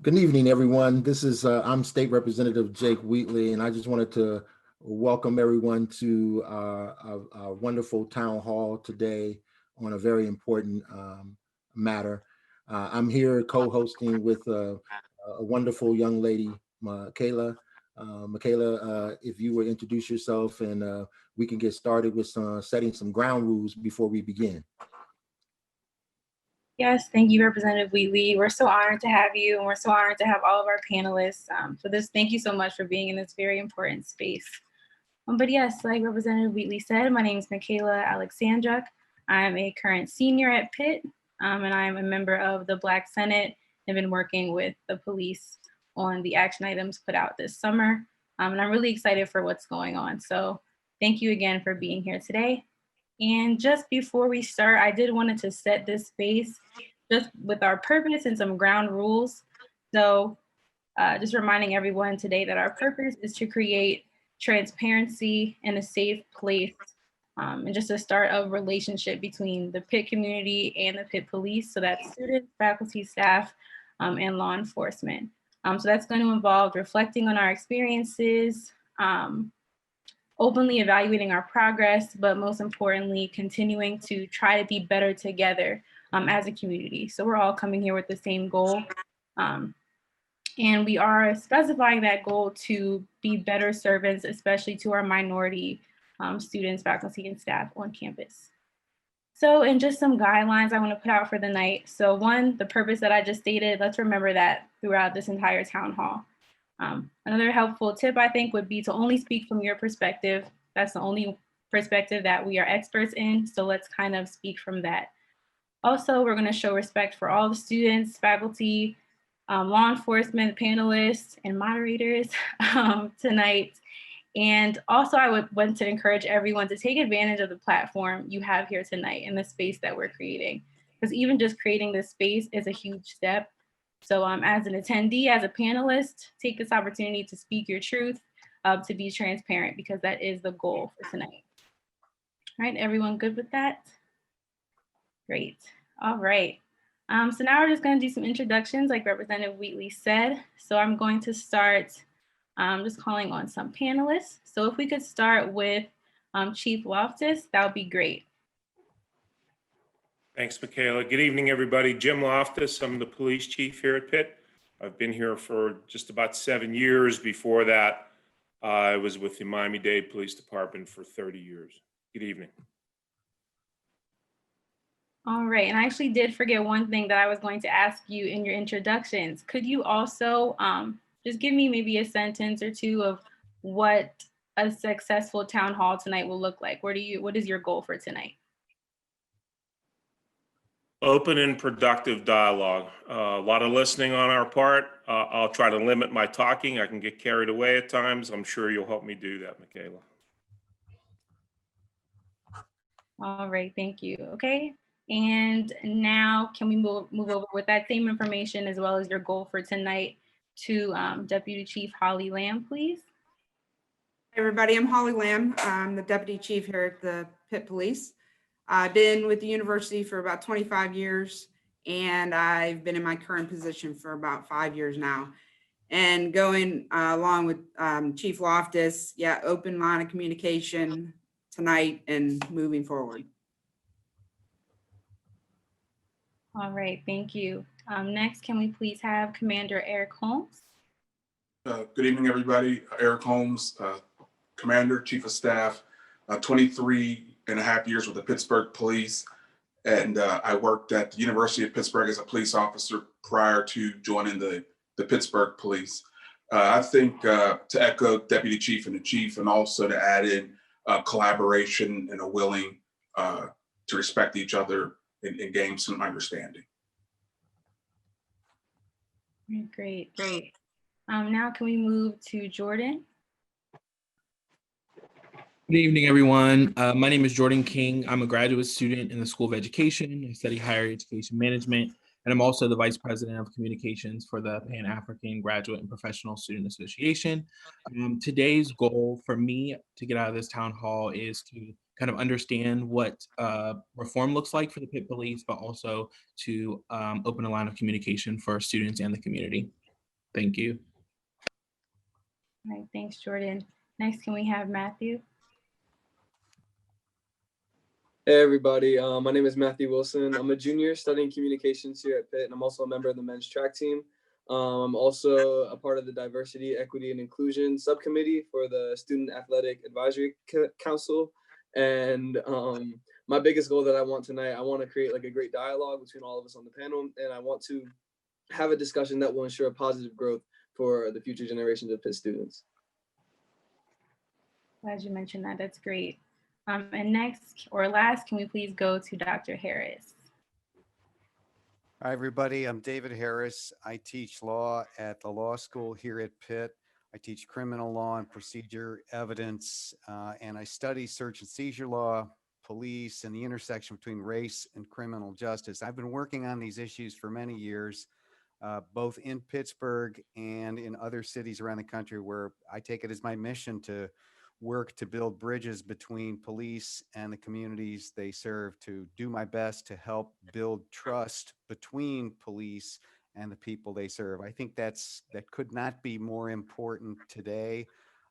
Good evening, everyone. This is I'm State Representative Jake Wheatley, and I just wanted to welcome everyone to a wonderful town hall today on a very important matter. I'm here co-hosting with a wonderful young lady, Michaela. Michaela, if you would introduce yourself, and we can get started with setting some ground rules before we begin. Yes, thank you, Representative Wheatley. We're so honored to have you, and we're so honored to have all of our panelists for this. Thank you so much for being in this very important space. But yes, like Representative Wheatley said, my name is Michaela Alexandra. I'm a current senior at Pitt, and I'm a member of the Black Senate. I've been working with the police on the action items put out this summer, and I'm really excited for what's going on. So thank you again for being here today. And just before we start, I did wanted to set this space just with our purpose and some ground rules. So just reminding everyone today that our purpose is to create transparency and a safe place, and just to start a relationship between the Pitt community and the Pitt police, so that's students, faculty, staff, and law enforcement. So that's going to involve reflecting on our experiences, openly evaluating our progress, but most importantly, continuing to try to be better together as a community. So we're all coming here with the same goal. And we are specifying that goal to be better servants, especially to our minority students, faculty, and staff on campus. So, and just some guidelines I want to put out for the night. So one, the purpose that I just stated, let's remember that throughout this entire town hall. Another helpful tip, I think, would be to only speak from your perspective. That's the only perspective that we are experts in, so let's kind of speak from that. Also, we're going to show respect for all the students, faculty, law enforcement, panelists, and moderators tonight. And also, I would want to encourage everyone to take advantage of the platform you have here tonight and the space that we're creating, because even just creating this space is a huge step. So as an attendee, as a panelist, take this opportunity to speak your truth, to be transparent, because that is the goal for tonight. All right, everyone good with that? Great. All right. So now we're just going to do some introductions, like Representative Wheatley said. So I'm going to start just calling on some panelists. So if we could start with Chief Loftus, that would be great. Thanks, Michaela. Good evening, everybody. Jim Loftus. I'm the police chief here at Pitt. I've been here for just about 7 years. Before that, I was with the Miami-Dade Police Department for 30 years. Good evening. All right, and I actually did forget one thing that I was going to ask you in your introductions. Could you also just give me maybe a sentence or two of what a successful town hall tonight will look like? What is your goal for tonight? Open and productive dialogue. A lot of listening on our part. I'll try to limit my talking. I can get carried away at times. I'm sure you'll help me do that, Michaela. All right, thank you. Okay, and now can we move over with that same information as well as your goal for tonight to Deputy Chief Holly Lamb, please? Hey everybody, I'm Holly Lamb. I'm the Deputy Chief here at the Pitt Police. I've been with the university for about 25 years, and I've been in my current position for about 5 years now. And going along with Chief Loftus, yeah, open line of communication tonight and moving forward. All right, thank you. Next, can we please have Commander Eric Holmes? Good evening, everybody. Eric Holmes, Commander, Chief of Staff, 23 and a half years with the Pittsburgh Police. And I worked at the University of Pittsburgh as a police officer prior to joining the Pittsburgh Police. I think to echo Deputy Chief and the Chief, and also to add in collaboration and a willing to respect each other and gain some understanding. Great. Now can we move to Jordan? Good evening, everyone. My name is Jordan King. I'm a graduate student in the School of Education. I study higher education management, and I'm also the Vice President of Communications for the Pan-African Graduate and Professional Student Association. Today's goal for me to get out of this town hall is to kind of understand what reform looks like for the Pitt Police, but also to open a line of communication for students and the community. Thank you. All right, thanks, Jordan. Next, can we have Matthew? Hey everybody, my name is Matthew Wilson. I'm a junior studying communications here at Pitt, and I'm also a member of the men's track team. I'm also a part of the Diversity, Equity, and Inclusion Subcommittee for the Student Athletic Advisory Council. And my biggest goal that I want tonight, I want to create like a great dialogue between all of us on the panel, and I want to have a discussion that will ensure positive growth for the future generations of Pitt students. Glad you mentioned that. That's great. And next or last, can we please go to Dr. Harris? Hi, everybody. I'm David Harris. I teach law at the law school here at Pitt. I teach criminal law and procedure evidence, and I study search and seizure law, police, and the intersection between race and criminal justice. I've been working on these issues for many years, both in Pittsburgh and in other cities around the country, where I take it as my mission to work to build bridges between police and the communities they serve, to do my best to help build trust between police and the people they serve. I think that could not be more important today,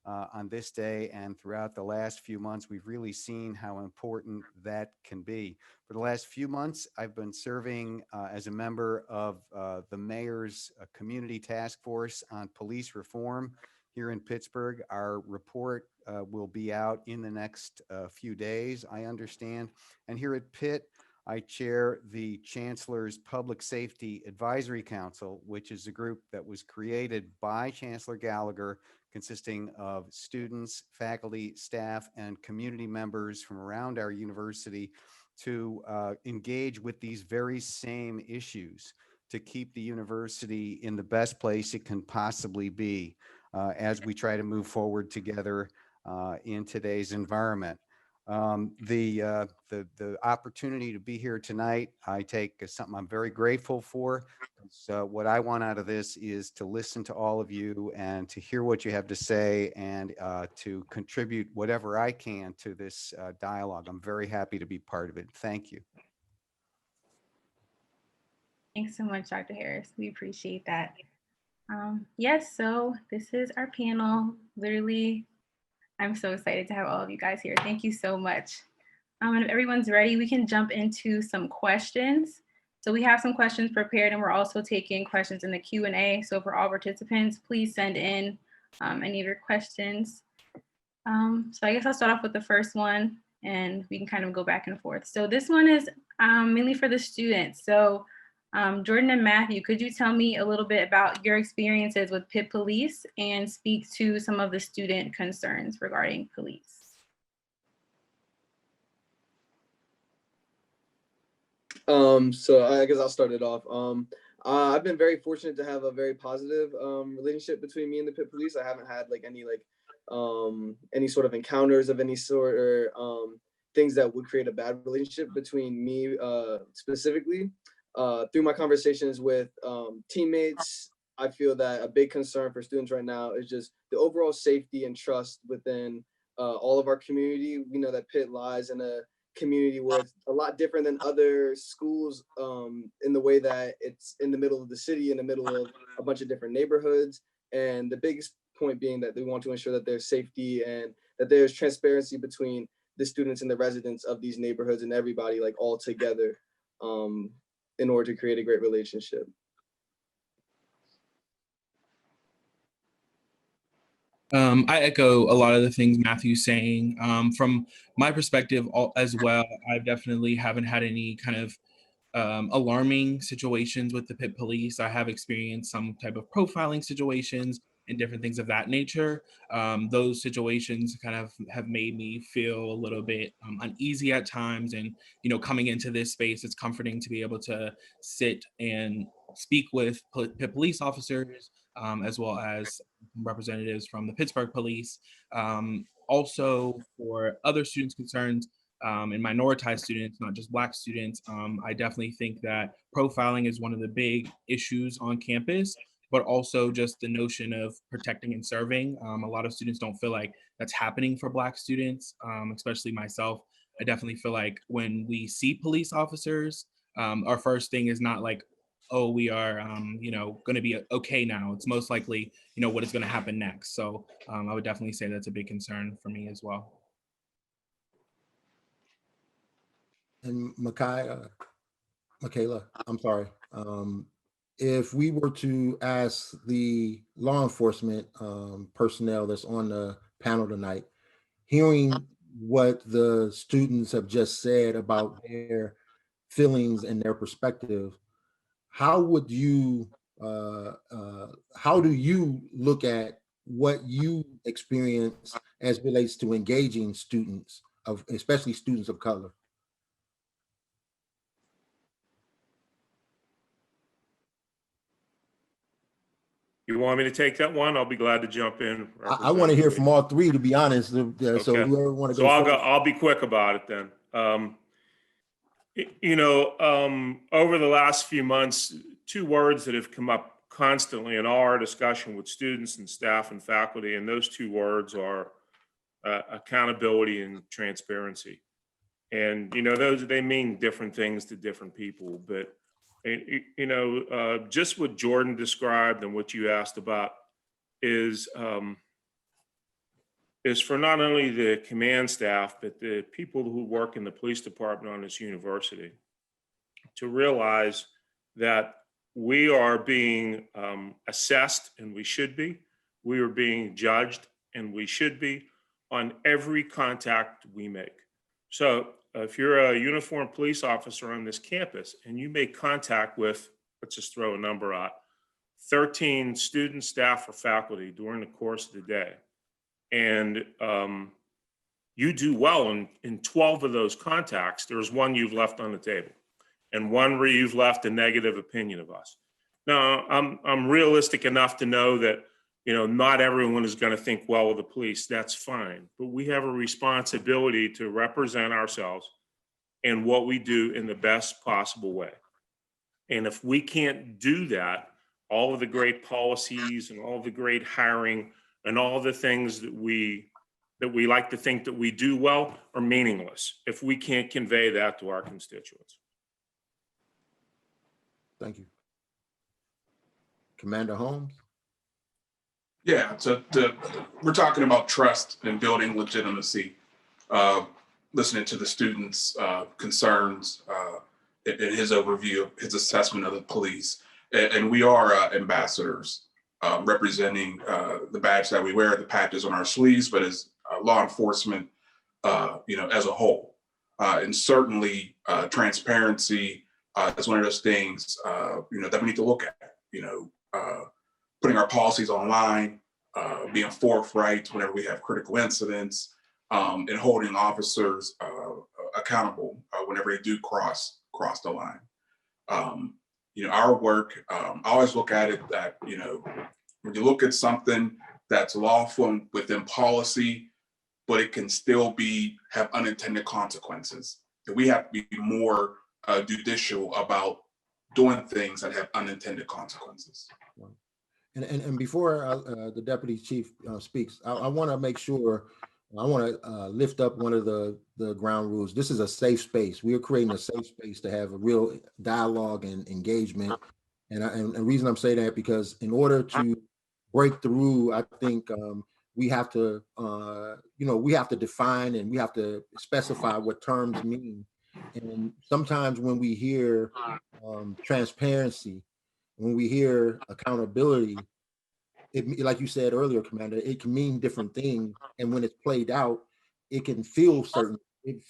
on this day, and throughout the last few months. We've really seen how important that can be. For the last few months, I've been serving as a member of the mayor's community task force on police reform here in Pittsburgh. Our report will be out in the next few days, I understand. And here at Pitt, I chair the Chancellor's Public Safety Advisory Council, which is a group that was created by Chancellor Gallagher, consisting of students, faculty, staff, and community members from around our university to engage with these very same issues to keep the university in the best place it can possibly be as we try to move forward together in today's environment. The opportunity to be here tonight, I take as something I'm very grateful for. So what I want out of this is to listen to all of you and to hear what you have to say, and to contribute whatever I can to this dialogue. I'm very happy to be part of it. Thank you. Thanks so much, Dr. Harris. We appreciate that. Yes, so this is our panel. Literally, I'm so excited to have all of you guys here. Thank you so much. And if everyone's ready, we can jump into some questions. So we have some questions prepared, and we're also taking questions in the Q&A. So for all participants, please send in any of your questions. So I guess I'll start off with the first one, and we can kind of go back and forth. So this one is mainly for the students. So Jordan and Matthew, could you tell me a little bit about your experiences with Pitt Police and speak to some of the student concerns regarding police? So I guess I'll start it off. I've been very fortunate to have a very positive relationship between me and the Pitt Police. I haven't had like any sort of encounters of any sort, or things that would create a bad relationship between me specifically. Through my conversations with teammates, I feel that a big concern for students right now is just the overall safety and trust within all of our community. We know that Pitt lies in a community where it's a lot different than other schools, in the way that it's in the middle of the city, in the middle of a bunch of different neighborhoods. And the biggest point being that they want to ensure that there's safety and that there's transparency between the students and the residents of these neighborhoods, and everybody like all together, in order to create a great relationship. I echo a lot of the things Matthew's saying. From my perspective as well, I definitely haven't had any kind of alarming situations with the Pitt Police. I have experienced some type of profiling situations and different things of that nature. Those situations kind of have made me feel a little bit uneasy at times. And, you know, coming into this space, it's comforting to be able to sit and speak with Pitt police officers, as well as representatives from the Pittsburgh Police. Also, for other students' concerns, and minoritized students, not just Black students, I definitely think that profiling is one of the big issues on campus, but also just the notion of protecting and serving. A lot of students don't feel like that's happening for Black students, especially myself. I definitely feel like when we see police officers, our first thing is not like, oh, we are, going to be okay now. It's most likely, what is going to happen next. So I would definitely say that's a big concern for me as well. And Michaela, I'm sorry. If we were to ask the law enforcement personnel that's on the panel tonight, hearing what the students have just said about their feelings and their perspective, how would you, how do you look at what you experience as relates to engaging students of, especially students of color? You want me to take that one? I'll be glad to jump in. I want to hear from all three, to be honest. So Okay. whoever want to So go I'll first. I'll be quick about it then. Over the last few months, two words that have come up constantly in all our discussion with students and staff and faculty, and those two words are accountability and transparency. And they mean different things to different people, but just what Jordan described and what you asked about is for not only the command staff, but the people who work in the police department on this university to realize that we are being assessed, and we should be. We are being judged, and we should be, on every contact we make. So if you're a uniformed police officer on this campus and you make contact with, let's just throw a number out, 13 students, staff, or faculty during the course of the day, and you do well in 12 of those contacts, there's one you've left on the table, and one where you've left a negative opinion of us. Now, I'm realistic enough to know that not everyone is going to think well of the police. That's fine, but we have a responsibility to represent ourselves and what we do in the best possible way. And if we can't do that, all of the great policies and all the great hiring and all the things that we like to think that we do well are meaningless if we can't convey that to our constituents. Thank you. Commander Holmes? Yeah, we're talking about trust and building legitimacy. Listening to the students' concerns in his overview, his assessment of the police. And we are ambassadors representing the badge that we wear, the patches on our sleeves, but as law enforcement, as a whole. And certainly transparency is one of those things, that we need to look at, putting our policies online, being forthright whenever we have critical incidents, and holding officers accountable whenever they do cross the line. Our work, I always look at it that, when you look at something that's lawful within policy, but it can still have unintended consequences, that we have to be more judicial about doing things that have unintended consequences. And before the deputy chief speaks, I want to make sure, I want to lift up one of the ground rules. This is a safe space. We are creating a safe space to have a real dialogue and engagement. And the reason I'm saying that, because in order to break through, I think we have to, we have to define and we have to specify what terms mean. And sometimes when we hear transparency, when we hear accountability, like you said earlier, Commander, it can mean different things. And when it's played out, it can feel certain, it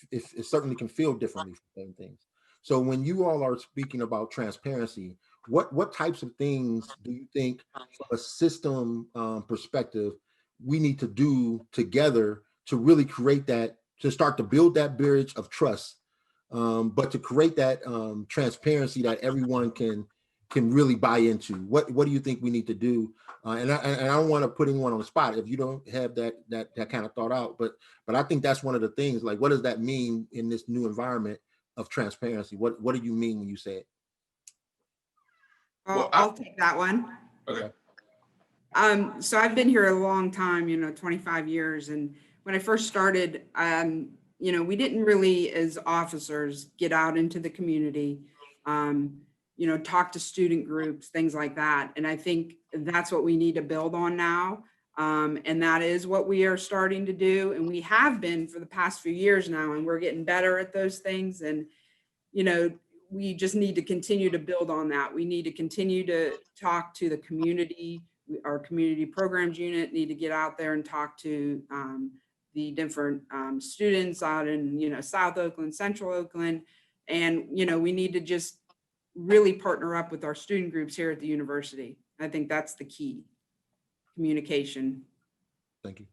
certainly can feel differently for certain things. So when you all are speaking about transparency, what types of things do you think from a system perspective we need to do together to really create that, to start to build that bridge of trust, but to create that transparency that everyone can really buy into? What do you think we need to do? And I don't want to put anyone on the spot if you don't have that kind of thought out, but I think that's one of the things. Like, what does that mean in this new environment of transparency? What do you mean when you say it? Well, I'll take that one. Okay. So I've been here a long time, 25 years. And when I first started, we didn't really, as officers, get out into the community. talk to student groups, things like that. And I think that's what we need to build on now. And that is what we are starting to do. And we have been for the past few years now, and we're getting better at those things. And, we just need to continue to build on that. We need to continue to talk to the community. Our community programs unit need to get out there and talk to the different students out in, South Oakland, Central Oakland. And, we need to just really partner up with our student groups here at the university. I think that's the key, communication. Thank you.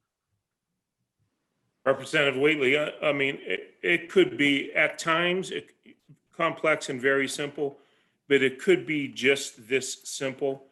Representative Whately, I mean, it could be at times complex and very simple, but it could be just this simple.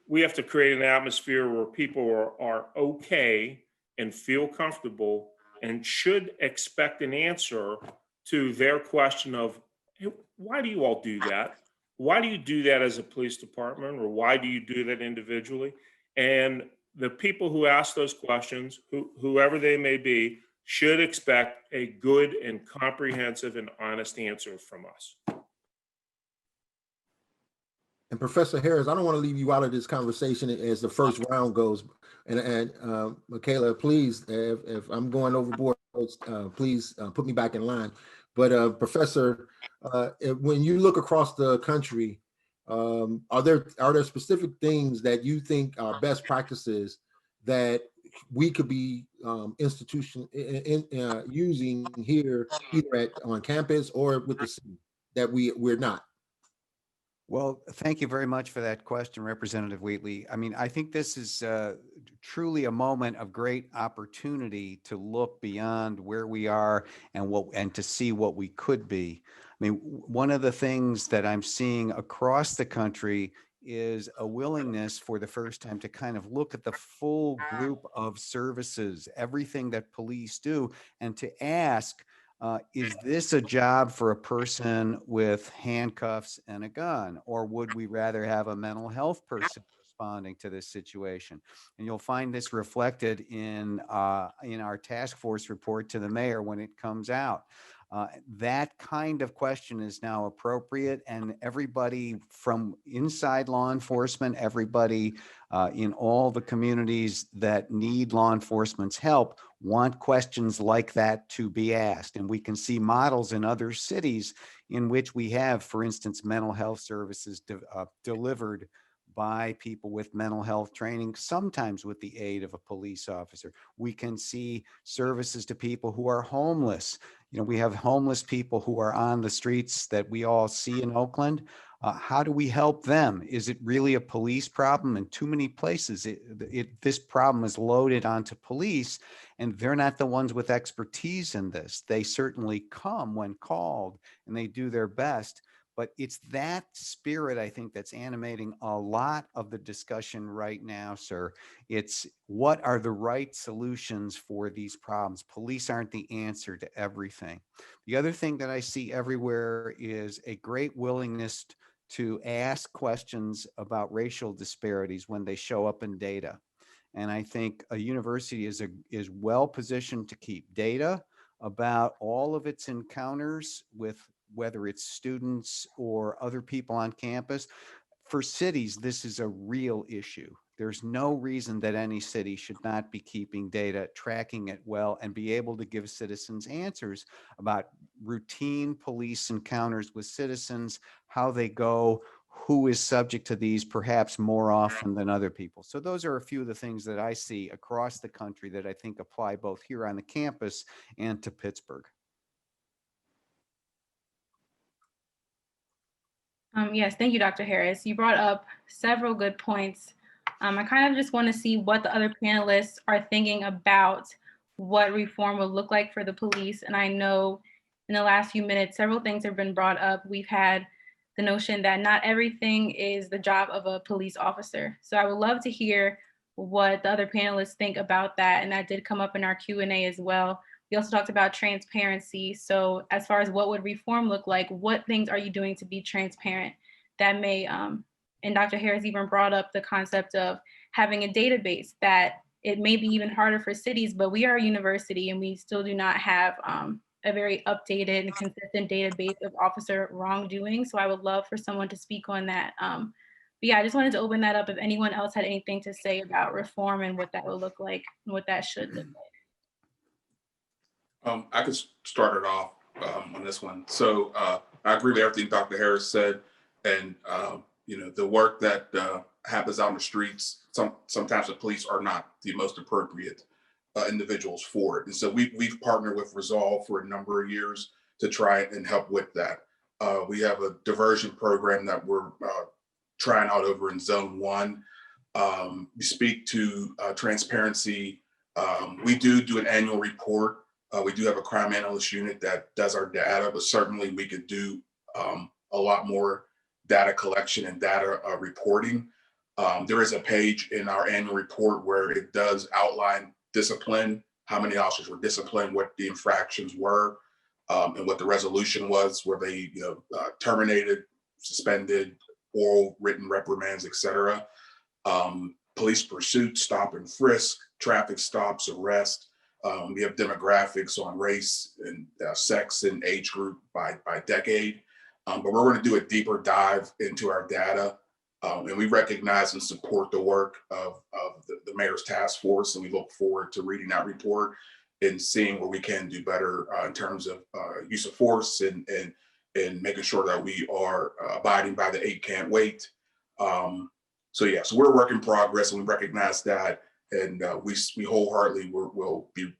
We have to create an atmosphere where people are okay and feel comfortable and should expect an answer to their question of, hey, why do you all do that? Why do you do that as a police department, or why do you do that individually? And the people who ask those questions, whoever they may be, should expect a good and comprehensive and honest answer from us. And Professor Harris, I don't want to leave you out of this conversation as the first round goes. And Michaela, please, if I'm going overboard, please put me back in line. But Professor, when you look across the country, are there specific things that you think are best practices that we could be using here, either on campus or with the city, that we're not? Well, thank you very much for that question, Representative Whately. I mean, I think this is truly a moment of great opportunity to look beyond where we are and to see what we could be. I mean, one of the things that I'm seeing across the country is a willingness for the first time to kind of look at the full group of services, everything that police do, and to ask, is this a job for a person with handcuffs and a gun, or would we rather have a mental health person responding to this situation? And you'll find this reflected in our task force report to the mayor when it comes out. That kind of question is now appropriate, and everybody from inside law enforcement, everybody in all the communities that need law enforcement's help want questions like that to be asked. And we can see models in other cities in which we have, for instance, mental health services delivered by people with mental health training, sometimes with the aid of a police officer. We can see services to people who are homeless. We have homeless people who are on the streets that we all see in Oakland. How do we help them? Is it really a police problem? In too many places, this problem is loaded onto police, and they're not the ones with expertise in this. They certainly come when called, and they do their best. But it's that spirit, I think, that's animating a lot of the discussion right now, sir. It's what are the right solutions for these problems? Police aren't the answer to everything. The other thing that I see everywhere is a great willingness to ask questions about racial disparities when they show up in data. And I think a university is well positioned to keep data about all of its encounters with whether it's students or other people on campus. For cities, this is a real issue. There's no reason that any city should not be keeping data, tracking it well, and be able to give citizens answers about routine police encounters with citizens, how they go, who is subject to these perhaps more often than other people. So those are a few of the things that I see across the country that I think apply both here on the campus and to Pittsburgh. Yes, thank you, Dr. Harris. You brought up several good points. I kind of just want to see what the other panelists are thinking about what reform will look like for the police. And I know in the last few minutes, several things have been brought up. We've had the notion that not everything is the job of a police officer. So I would love to hear what the other panelists think about that. And that did come up in our Q&A as well. We also talked about transparency. So as far as what would reform look like, what things are you doing to be transparent that may, and Dr. Harris even brought up the concept of having a database that it may be even harder for cities, but we are a university and we still do not have a very updated and consistent database of officer wrongdoing. So I would love for someone to speak on that. But yeah, I just wanted to open that up if anyone else had anything to say about reform and what that would look like and what that should look like. I could start it off on this one. So I agree with everything Dr. Harris said, and the work that happens out in the streets. Sometimes the police are not the most appropriate individuals for it, and so we've partnered with Resolve for a number of years to try and help with that. We have a diversion program that we're trying out over in Zone 1. We speak to transparency. We do an annual report. We do have a crime analyst unit that does our data, but certainly we could do a lot more data collection and data reporting. There is a page in our annual report where it does outline discipline, how many officers were disciplined, what the infractions were, and what the resolution was, were they terminated, suspended, oral, written reprimands, etc. Police pursuit, stop and frisk, traffic stops, arrest. We have demographics on race and sex and age group by decade. But we're going to do a deeper dive into our data. And we recognize and support the work of the mayor's task force. And we look forward to reading that report and seeing where we can do better in terms of use of force and making sure that we are abiding by the 8 can't wait. So we're a work in progress, and we recognize that. And we wholeheartedly will be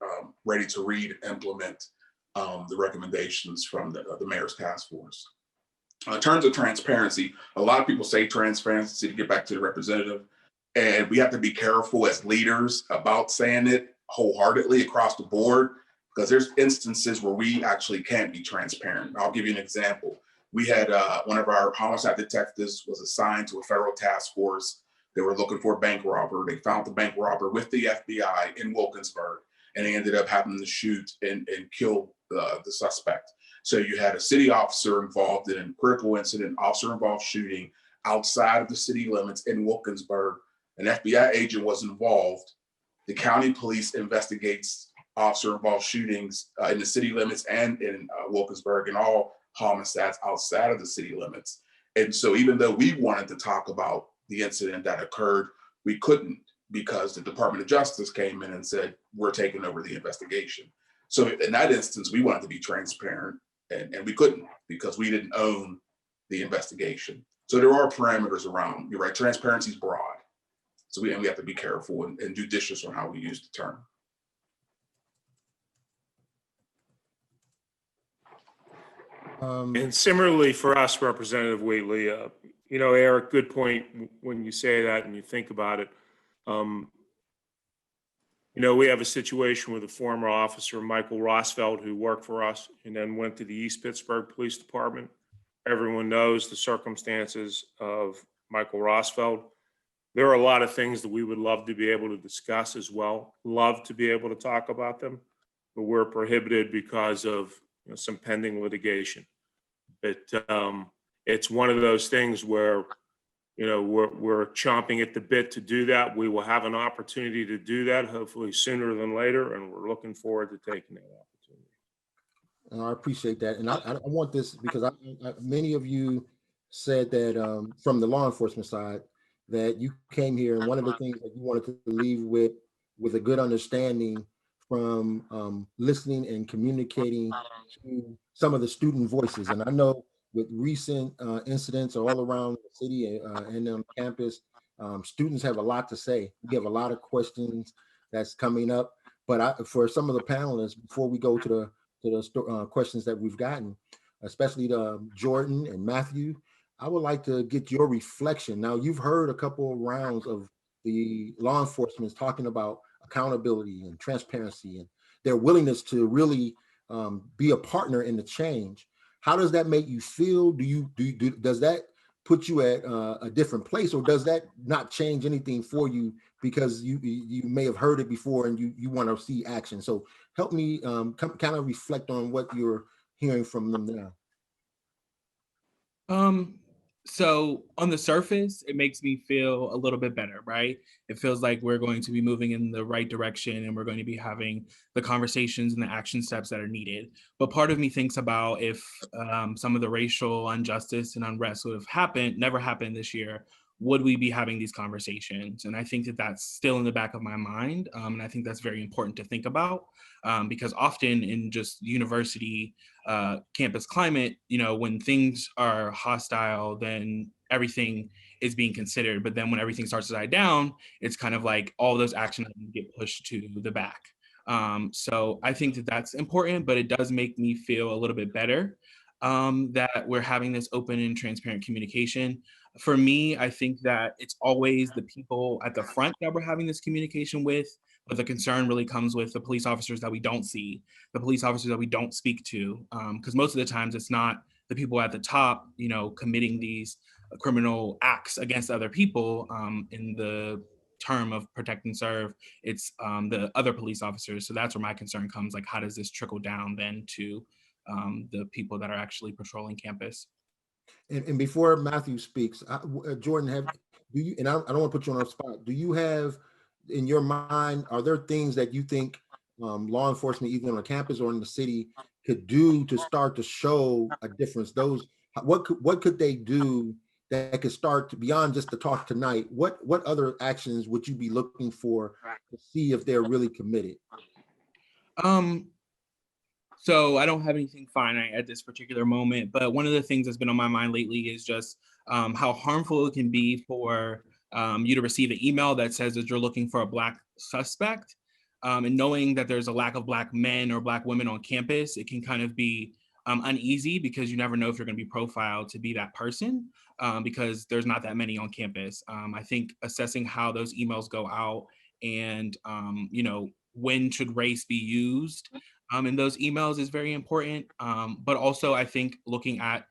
ready to read and implement the recommendations from the mayor's task force. In terms of transparency, a lot of people say transparency, to get back to the representative, and we have to be careful as leaders about saying it wholeheartedly across the board, because there's instances where we actually can't be transparent. I'll give you an example. We had one of our homicide detectives was assigned to a federal task force. They were looking for a bank robber. They found the bank robber with the FBI in Wilkinsburg, and they ended up having to shoot and kill the suspect. So you had a city officer involved in a critical incident, officer-involved shooting outside of the city limits in Wilkinsburg. An FBI agent was involved. The county police investigates officer-involved shootings in the city limits and in Wilkinsburg, and all homicides outside of the city limits. And so even though we wanted to talk about the incident that occurred, we couldn't, because the Department of Justice came in and said, we're taking over the investigation. So in that instance, we wanted to be transparent, and we couldn't, because we didn't own the investigation. So there are parameters around, you're right, transparency is broad. So we have to be careful and judicious on how we use the term. And similarly for us, Representative Whately, Eric, good point when you say that and you think about it. We have a situation with a former officer, Michael Rosfeld, who worked for us and then went to the East Pittsburgh Police Department. Everyone knows the circumstances of Michael Rosfeld. There are a lot of things that we would love to be able to discuss as well, love to be able to talk about them, but we're prohibited because of some pending litigation. But it's one of those things where we're chomping at the bit to do that. We will have an opportunity to do that, hopefully sooner than later, and we're looking forward to taking that opportunity. I appreciate that, and I want this because many of you said that from the law enforcement side that you came here, and one of the things that you wanted to leave with a good understanding from listening and communicating to some of the student voices. And I know with recent incidents all around the city and on campus, students have a lot to say. We have a lot of questions that's coming up. But for some of the panelists, before we go to the questions that we've gotten, especially to Jordan and Matthew, I would like to get your reflection. Now, you've heard a couple of rounds of the law enforcement talking about accountability and transparency and their willingness to really be a partner in the change. How does that make you feel? Does that put you at a different place, or does that not change anything for you because you may have heard it before and you want to see action? So help me kind of reflect on what you're hearing from them now. So on the surface, it makes me feel a little bit better, right? It feels like we're going to be moving in the right direction and we're going to be having the conversations and the action steps that are needed. But part of me thinks about if some of the racial injustice and unrest would have happened, never happened this year, would we be having these conversations? And I think that that's still in the back of my mind. And I think that's very important to think about because often in just university campus climate, when things are hostile, then everything is being considered. But then when everything starts to die down, it's kind of like all those action items get pushed to the back. So I think that that's important, but it does make me feel a little bit better that we're having this open and transparent communication. For me, I think that it's always the people at the front that we're having this communication with, but the concern really comes with the police officers that we don't see, the police officers that we don't speak to, because most of the times it's not the people at the top, committing these criminal acts against other people in the term of protect and serve. It's the other police officers. So that's where my concern comes. Like, how does this trickle down then to the people that are actually patrolling campus? And before Matthew speaks, Jordan, do you? And I don't want to put you on the spot. Do you have in your mind? Are there things that you think law enforcement, either on the campus or in the city, could do to start to show a difference? What could they do that could start to, beyond just the talk tonight? What other actions would you be looking for to see if they're really committed? So I don't have anything finite at this particular moment, but one of the things that's been on my mind lately is just how harmful it can be for you to receive an email that says that you're looking for a Black suspect. And knowing that there's a lack of Black men or Black women on campus, it can kind of be uneasy because you never know if you're going to be profiled to be that person because there's not that many on campus. I think assessing how those emails go out and, when should race be used in those emails is very important. But also, I think looking at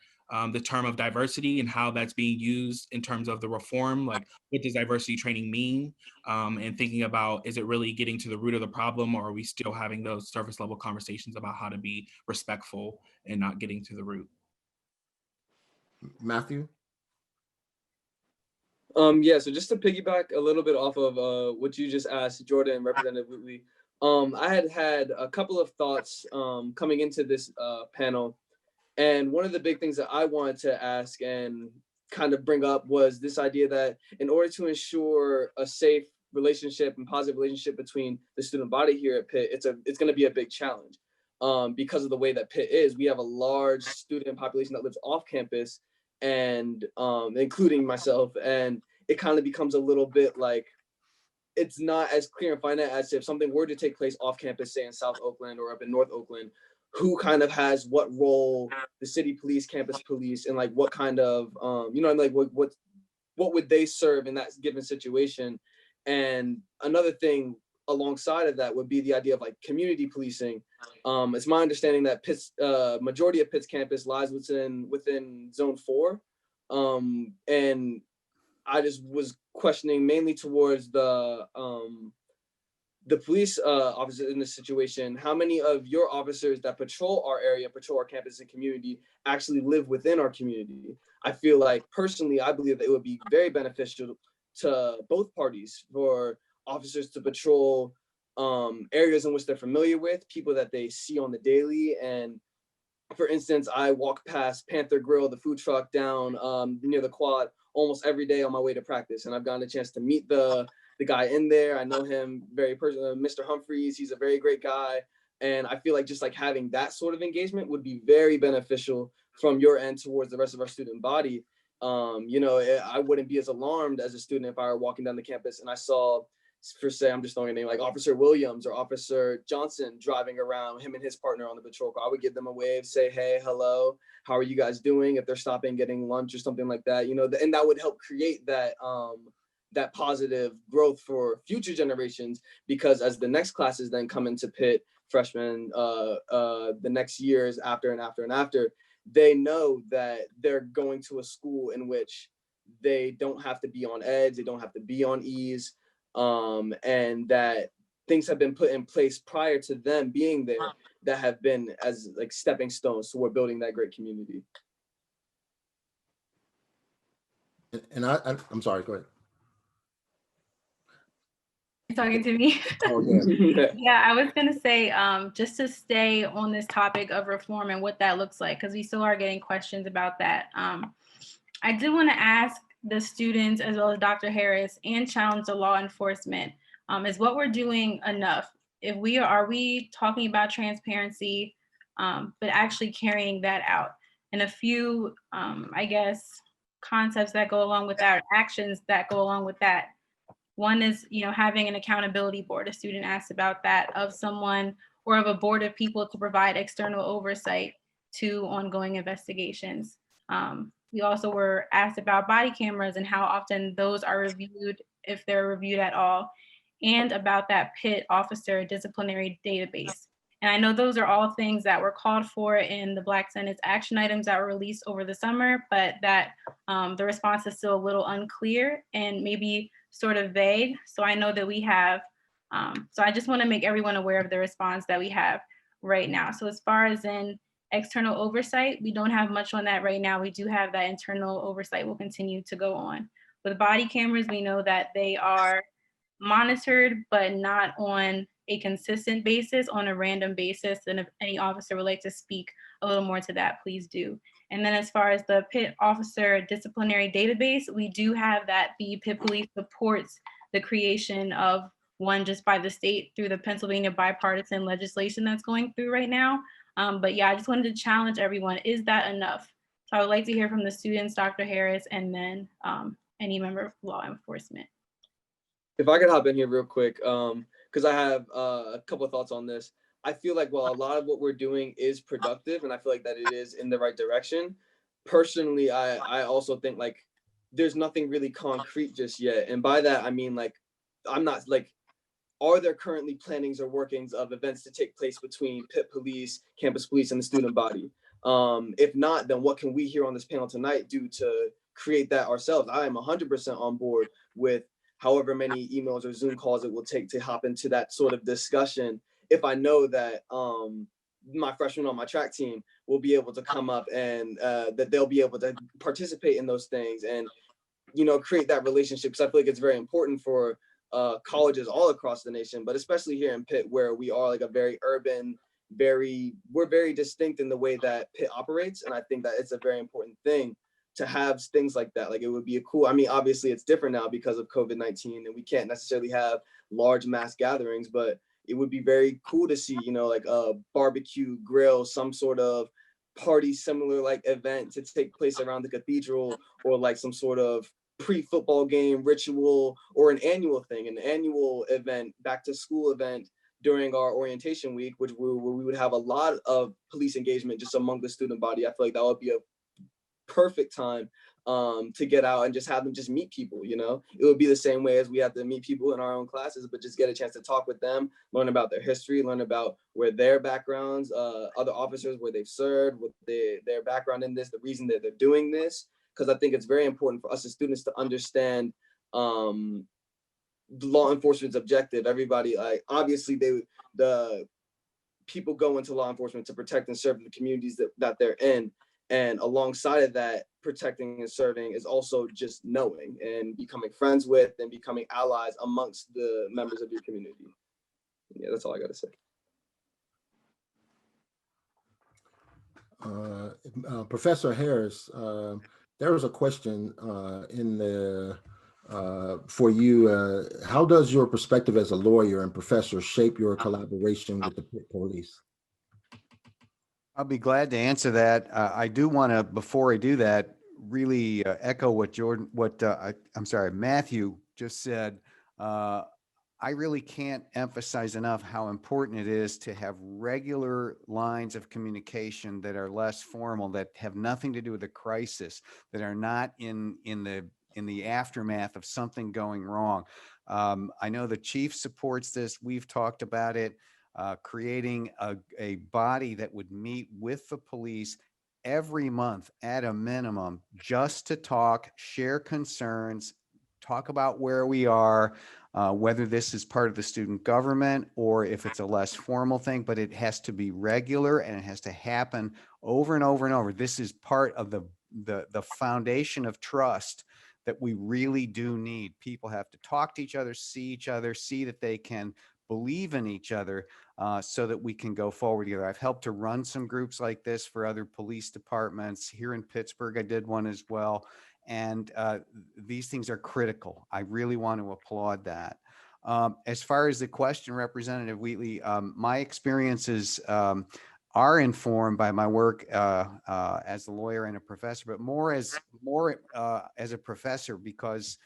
the term of diversity and how that's being used in terms of the reform, like what does diversity training mean? And thinking about, is it really getting to the root of the problem, or are we still having those surface level conversations about how to be respectful and not getting to the root? Matthew? Yeah, so just to piggyback a little bit off of what you just asked, Jordan and Representative Wootley, I had a couple of thoughts coming into this panel. And one of the big things that I wanted to ask and kind of bring up was this idea that in order to ensure a safe relationship and positive relationship between the student body here at Pitt, it's going to be a big challenge because of the way that Pitt is. We have a large student population that lives off campus, and including myself, and it kind of becomes a little bit like it's not as clear and finite as if something were to take place off campus, say in South Oakland or up in North Oakland, who kind of has what role, the city police, campus police, and like what kind of, like what would they serve in that given situation? And another thing alongside of that would be the idea of like community policing. It's my understanding that Pitt's majority of Pitt's campus lies within Zone 4, and I just was questioning mainly towards the police officers in this situation. How many of your officers that patrol our area, patrol our campus and community, actually live within our community? I feel like personally, I believe that it would be very beneficial to both parties for officers to patrol areas in which they're familiar with, people that they see on the daily. And for instance, I walk past Panther Grill, the food truck down near the quad almost every day on my way to practice. And I've gotten a chance to meet the guy in there. I know him very personally, Mr. Humphreys. He's a very great guy. And I feel like just like having that sort of engagement would be very beneficial from your end towards the rest of our student body. I wouldn't be as alarmed as a student if I were walking down the campus and I saw, for say, I'm just throwing a name like Officer Williams or Officer Johnson driving around, him and his partner on the patrol car. I would give them a wave, say, hey, hello, how are you guys doing? If they're stopping, getting lunch or something like that, and that would help create that that positive growth for future generations, because as the next classes then come into Pitt, freshmen, the next years after and after and after, they know that they're going to a school in which they don't have to be on edge, they don't have to be on ease, and that things have been put in place prior to them being there that have been as like stepping stones toward building that great community. I'm sorry, go ahead. You're talking to me? Oh, yeah. Yeah, I was gonna say, just to stay on this topic of reform and what that looks like, because we still are getting questions about that. I did want to ask the students as well as Dr. Harris and challenge the law enforcement. Is what we're doing enough? If we are we talking about transparency, but actually carrying that out? And a few, I guess, concepts that go along with that, actions that go along with that. One is, having an accountability board. A student asked about that, of someone or of a board of people to provide external oversight to ongoing investigations. We also were asked about body cameras and how often those are reviewed, if they're reviewed at all, and about that Pitt officer disciplinary database. And I know those are all things that were called for in the Black Senate's action items that were released over the summer, but that the response is still a little unclear and maybe sort of vague. So I know that we have, so I just want to make everyone aware of the response that we have right now. So as far as in external oversight, we don't have much on that right now. We do have that internal oversight will continue to go on. With body cameras, we know that they are monitored, but not on a consistent basis, on a random basis. And if any officer would like to speak a little more to that, please do. And then as far as the Pitt officer disciplinary database, we do have that. The Pitt Police supports the creation of one just by the state through the Pennsylvania bipartisan legislation that's going through right now. But yeah, I just wanted to challenge everyone. Is that enough? So I would like to hear from the students, Dr. Harris, and then any member of law enforcement. If I could hop in here real quick, because I have a couple of thoughts on this. I feel like, well, a lot of what we're doing is productive, and I feel like that it is in the right direction. Personally, I also think like there's nothing really concrete just yet. And by that, I mean, like, I'm not like, are there currently plannings or workings of events to take place between Pitt Police, campus police, and the student body? If not, then what can we here on this panel tonight do to create that ourselves? I am 100% on board with however many emails or Zoom calls it will take to hop into that sort of discussion. If I know that my freshmen on my track team will be able to come up and that they'll be able to participate in those things and, create that relationship. Because I feel like it's very important for colleges all across the nation, but especially here in Pitt, where we are like a very urban, we're very distinct in the way that Pitt operates. And I think that it's a very important thing to have things like that. Like, it would be a cool, I mean, obviously it's different now because of COVID-19 and we can't necessarily have large mass gatherings, but it would be very cool to see, like a barbecue grill, some sort of party similar like event to take place around the cathedral, or like some sort of pre-football game ritual, or an annual event, back to school event during our orientation week, which we would have a lot of police engagement just among the student body. I feel like that would be a perfect time to get out and just have them just meet people. It would be the same way as we have to meet people in our own classes, but just get a chance to talk with them, learn about their history, learn about where their backgrounds, other officers, where they've served, what their background in this, the reason that they're doing this. Because I think it's very important for us as students to understand the law enforcement's objective. Everybody, like, obviously the people go into law enforcement to protect and serve the communities that they're in. And alongside of that, protecting and serving is also just knowing and becoming friends with and becoming allies amongst the members of your community. Yeah, that's all I got to say. Professor Harris, there was a question in the for you. How does your perspective as a lawyer and professor shape your collaboration with the Pitt Police? I'll be glad to answer that. I do want to, before I do that, really echo what Matthew just said. I really can't emphasize enough how important it is to have regular lines of communication that are less formal, that have nothing to do with a crisis, that are not in the aftermath of something going wrong. I know the chief supports this. We've talked about it. Creating a body that would meet with the police every month at a minimum, just to talk, share concerns, talk about where we are, whether this is part of the student government or if it's a less formal thing, but it has to be regular and it has to happen over and over and over. This is part of the foundation of trust that we really do need. People have to talk to each other, see that they can believe in each other, so that we can go forward together. I've helped to run some groups like this for other police departments. Here in Pittsburgh, I did one as well. And these things are critical. I really want to applaud that. As far as the question, Representative Wheatley, my experiences are informed by my work as a lawyer and a professor, but more as a professor, because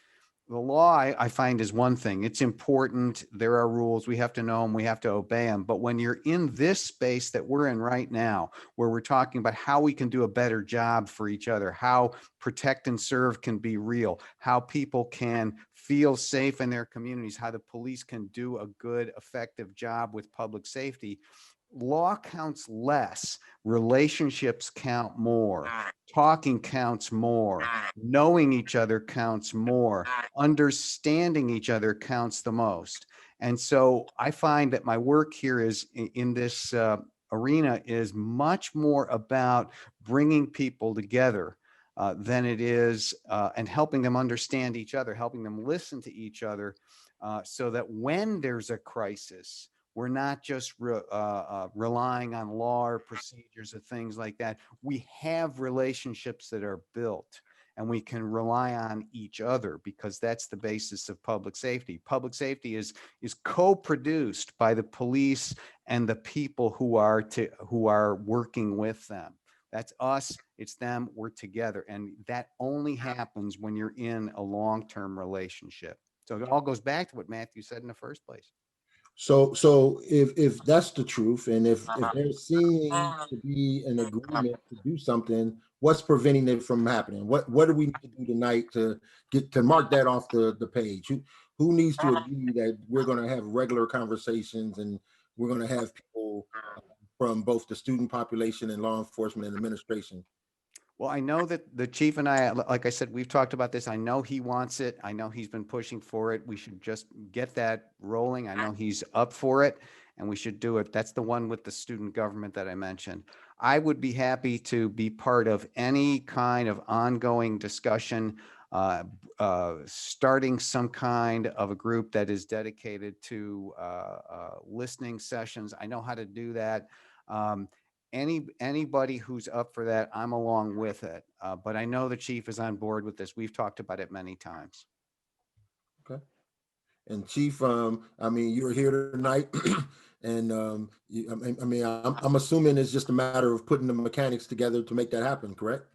the law, I find, is one thing. It's important. There are rules. We have to know them. We have to obey them. But when you're in this space that we're in right now, where we're talking about how we can do a better job for each other, how protect and serve can be real, how people can feel safe in their communities, how the police can do a good, effective job with public safety, law counts less. Relationships count more. Talking counts more. Knowing each other counts more. Understanding each other counts the most. And so I find that my work here is in this arena is much more about bringing people together than it is and helping them understand each other, helping them listen to each other, so that when there's a crisis, we're not just relying on law or procedures or things like that. We have relationships that are built, and we can rely on each other, because that's the basis of public safety. Public safety is co-produced by the police and the people who are working with them. That's us, it's them, we're together. And that only happens when you're in a long-term relationship. So it all goes back to what Matthew said in the first place. So if that's the truth, and if there seeming to be an agreement to do something, what's preventing it from happening? What do we need to do tonight to get to mark that off the page? Who needs to agree that we're going to have regular conversations, and we're going to have people from both the student population and law enforcement and administration? Well, I know that the chief and I, like I said, we've talked about this. I know he wants it. I know he's been pushing for it. We should just get that rolling. I know he's up for it, and we should do it. That's the one with the student government that I mentioned. I would be happy to be part of any kind of ongoing discussion, starting some kind of a group that is dedicated to listening sessions. I know how to do that. Anybody who's up for that, I'm along with it. But I know the chief is on board with this. We've talked about it many times. Okay. And Chief, I mean, you're here tonight, and I'm assuming it's just a matter of putting the mechanics together to make that happen, correct?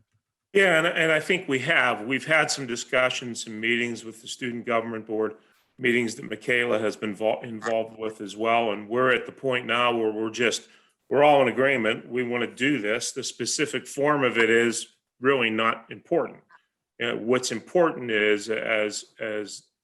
Yeah, and I think we've had some discussions, some meetings with the Student Government Board, meetings that Michaela has been involved with as well. And we're at the point now where we're all in agreement. We want to do this. The specific form of it is really not important. What's important is, as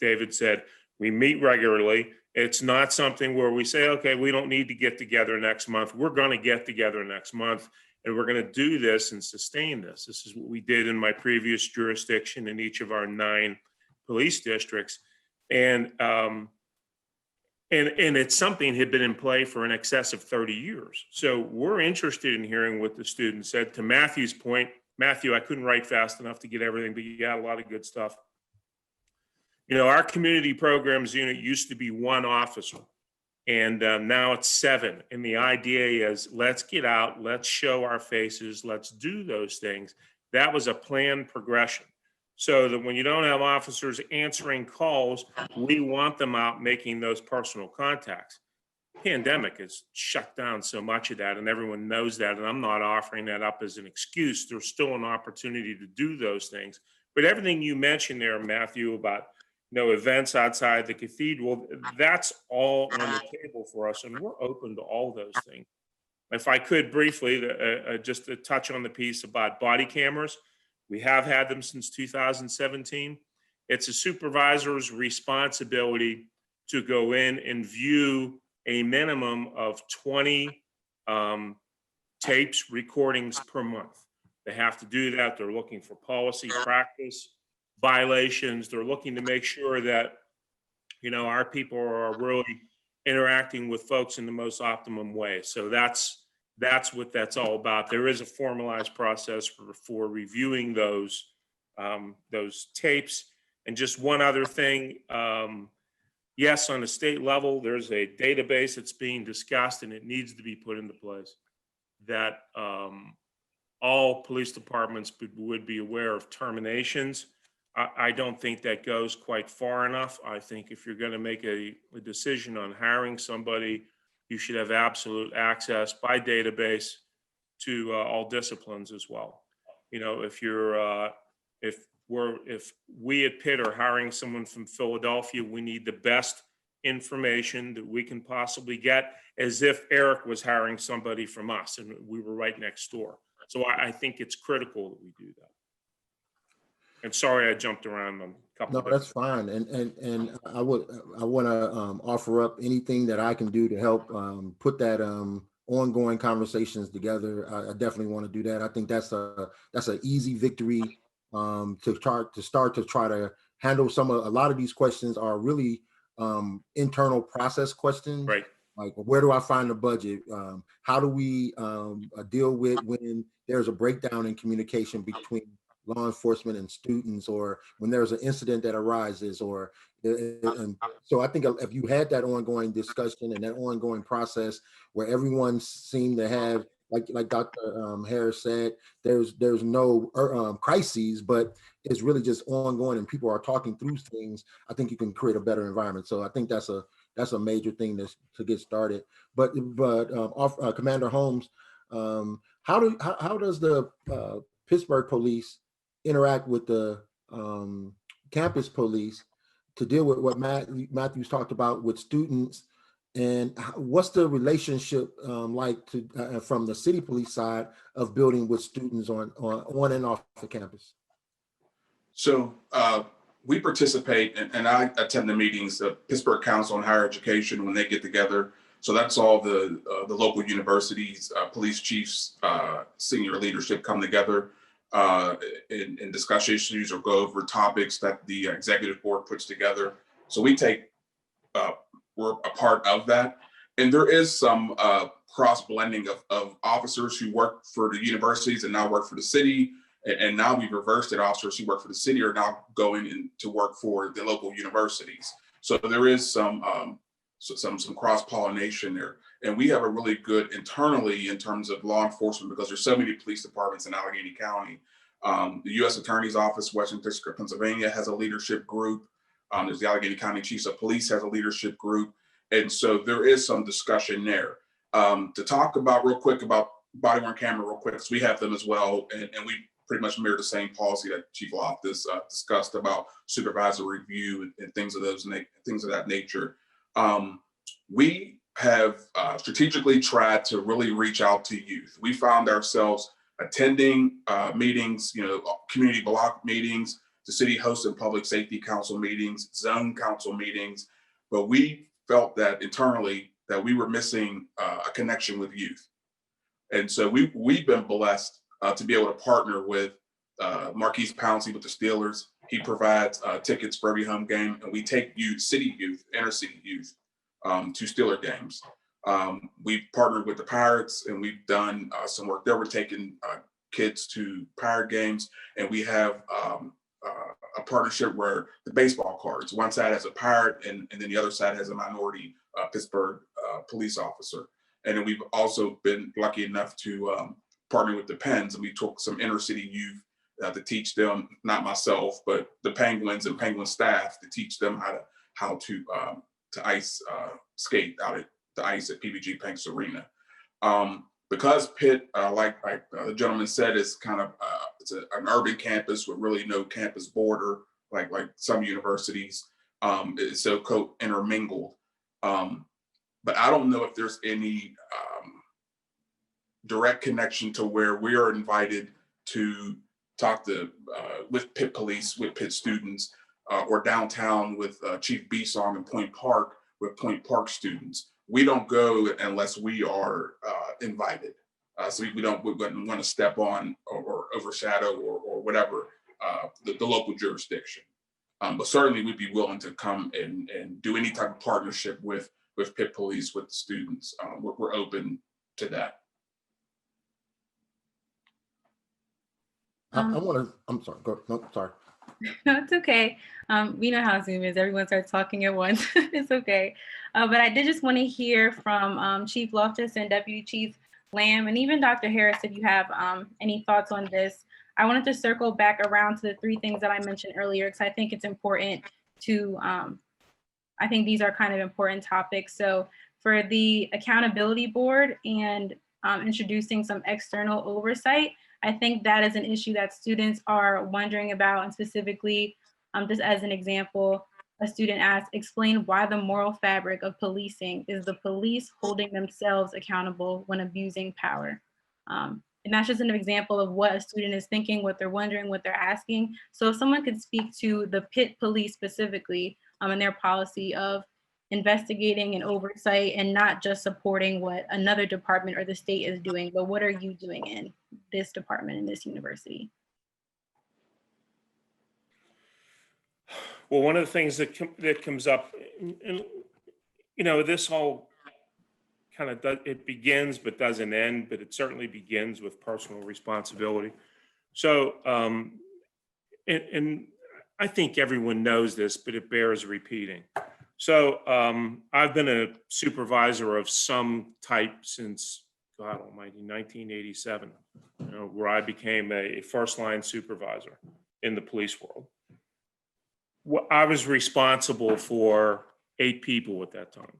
David said, we meet regularly. It's not something where we say, okay, we don't need to get together next month. We're going to get together next month, and we're going to do this and sustain this. This is what we did in my previous jurisdiction in each of our 9 police districts. And it's something that had been in play for in excess of 30 years. So we're interested in hearing what the students said. To Matthew's point, Matthew, I couldn't write fast enough to get everything, but you got a lot of good stuff. You know, our community programs unit used to be 1 officer, and now it's 7. And the idea is, let's get out, let's show our faces, let's do those things. That was a planned progression, so that when you don't have officers answering calls, we want them out making those personal contacts. Pandemic has shut down so much of that, and everyone knows that, and I'm not offering that up as an excuse. There's still an opportunity to do those things. But everything you mentioned there, Matthew, about events outside the cathedral, that's all on the table for us, and we're open to all those things. If I could briefly, just to touch on the piece about body cameras, we have had them since 2017. It's a supervisor's responsibility to go in and view a minimum of 20 tapes, recordings per month. They have to do that. They're looking for policy, practice, violations. They're looking to make sure that, our people are really interacting with folks in the most optimum way. So that's what that's all about. There is a formalized process for reviewing those those tapes. And just one other thing, yes, on the state level, there's a database that's being discussed and it needs to be put into place that all police departments would be aware of terminations. I don't think that goes quite far enough. I think if you're going to make a decision on hiring somebody, you should have absolute access by database to all disciplines as well. You know, if we at Pitt are hiring someone from Philadelphia, we need the best information that we can possibly get, as if Eric was hiring somebody from us and we were right next door. So I think it's critical that we do that. And sorry, I jumped around on a couple. No, that's fine. And I want to offer up anything that I can do to help put that ongoing conversations together. I definitely want to do that. I think that's an easy victory to start to try to handle a lot of these questions are really internal process questions. Right. Like, where do I find the budget? How do we deal with when there's a breakdown in communication between law enforcement and students, or when there's an incident that arises, and so I think if you had that ongoing discussion and that ongoing process where everyone seemed to have, like Dr. Harris said, there's no crises, but it's really just ongoing and people are talking through things. I think you can create a better environment. So I think that's a major thing to get started. But Commander Holmes, how does the Pittsburgh police interact with the campus police to deal with what Matthews talked about with students, and what's the relationship like from the city police side of building with students on and off the campus? So we participate, and I attend the meetings of Pittsburgh Council on Higher Education when they get together. So that's all the local universities, police chiefs, senior leadership come together and discuss issues or go over topics that the executive board puts together. So we're a part of that. And there is some cross blending of officers who work for the universities and now work for the city. And now we've reversed it. Officers who work for the city are now going in to work for the local universities. So there is some cross pollination there. And we have a really good internally in terms of law enforcement, because there's so many police departments in Allegheny County. The U.S. Attorney's Office, Western District of Pennsylvania, has a leadership group. There's the Allegheny County Chiefs of Police has a leadership group. And so there is some discussion there. To talk about real quick about body-worn camera real quick, because we have them as well. And we pretty much mirror the same policy that Chief Loftus discussed about supervisory review and things of that nature. We have strategically tried to really reach out to youth. We found ourselves attending meetings, community block meetings, the city hosted public safety council meetings, zone council meetings, but we felt that internally that we were missing a connection with youth. And so we've been blessed to be able to partner with Marquise Pouncey with the Steelers. He provides tickets for every home game, and we take city youth, inner city youth, to Steeler games. We've partnered with the Pirates, and we've done some work there. We're taking kids to Pirate games, and we have a partnership where the baseball cards, one side has a Pirate, and then the other side has a minority Pittsburgh police officer. And then we've also been lucky enough to partner with the Pens, and we took some inner city youth to teach them, not myself, but the Penguins and Penguin staff, to teach them how to ice skate out at the ice at PBG Panks Arena. Because Pitt, like the gentleman said, is kind of it's an urban campus with really no campus border, like some universities. It's so intermingled. But I don't know if there's any direct connection to where we are invited to talk with Pitt police, with Pitt students, or downtown with Chief Besong in Point Park with Point Park students. We don't go unless we are invited. So we wouldn't want to step on or overshadow or whatever the local jurisdiction. But certainly we'd be willing to come and do any type of partnership with Pitt police, with the students. We're open to that. I want to, I'm sorry, go, no, sorry. No, it's okay. We know how Zoom is. Everyone starts talking at once. It's okay. But I did just want to hear from Chief Loftus and Deputy Chief Lamb, and even Dr. Harris, if you have any thoughts on this. I wanted to circle back around to the three things that I mentioned earlier, because I think it's important to, I think these are kind of important topics. So for the accountability board and introducing some external oversight, I think that is an issue that students are wondering about. And specifically, just as an example, a student asked, explain why the moral fabric of policing is the police holding themselves accountable when abusing power. And that's just an example of what a student is thinking, what they're wondering, what they're asking. So if someone could speak to the Pitt Police specifically and their policy of investigating and oversight and not just supporting what another department or the state is doing, but what are you doing in this department in this university? Well, one of the things that comes up, and you know, this all kind of it begins but doesn't end, but it certainly begins with personal responsibility. So, and I think everyone knows this, but it bears repeating. So I've been a supervisor of some type since, God almighty, 1987, you know, where I became a first line supervisor in the police world. I was responsible for 8 people at that time.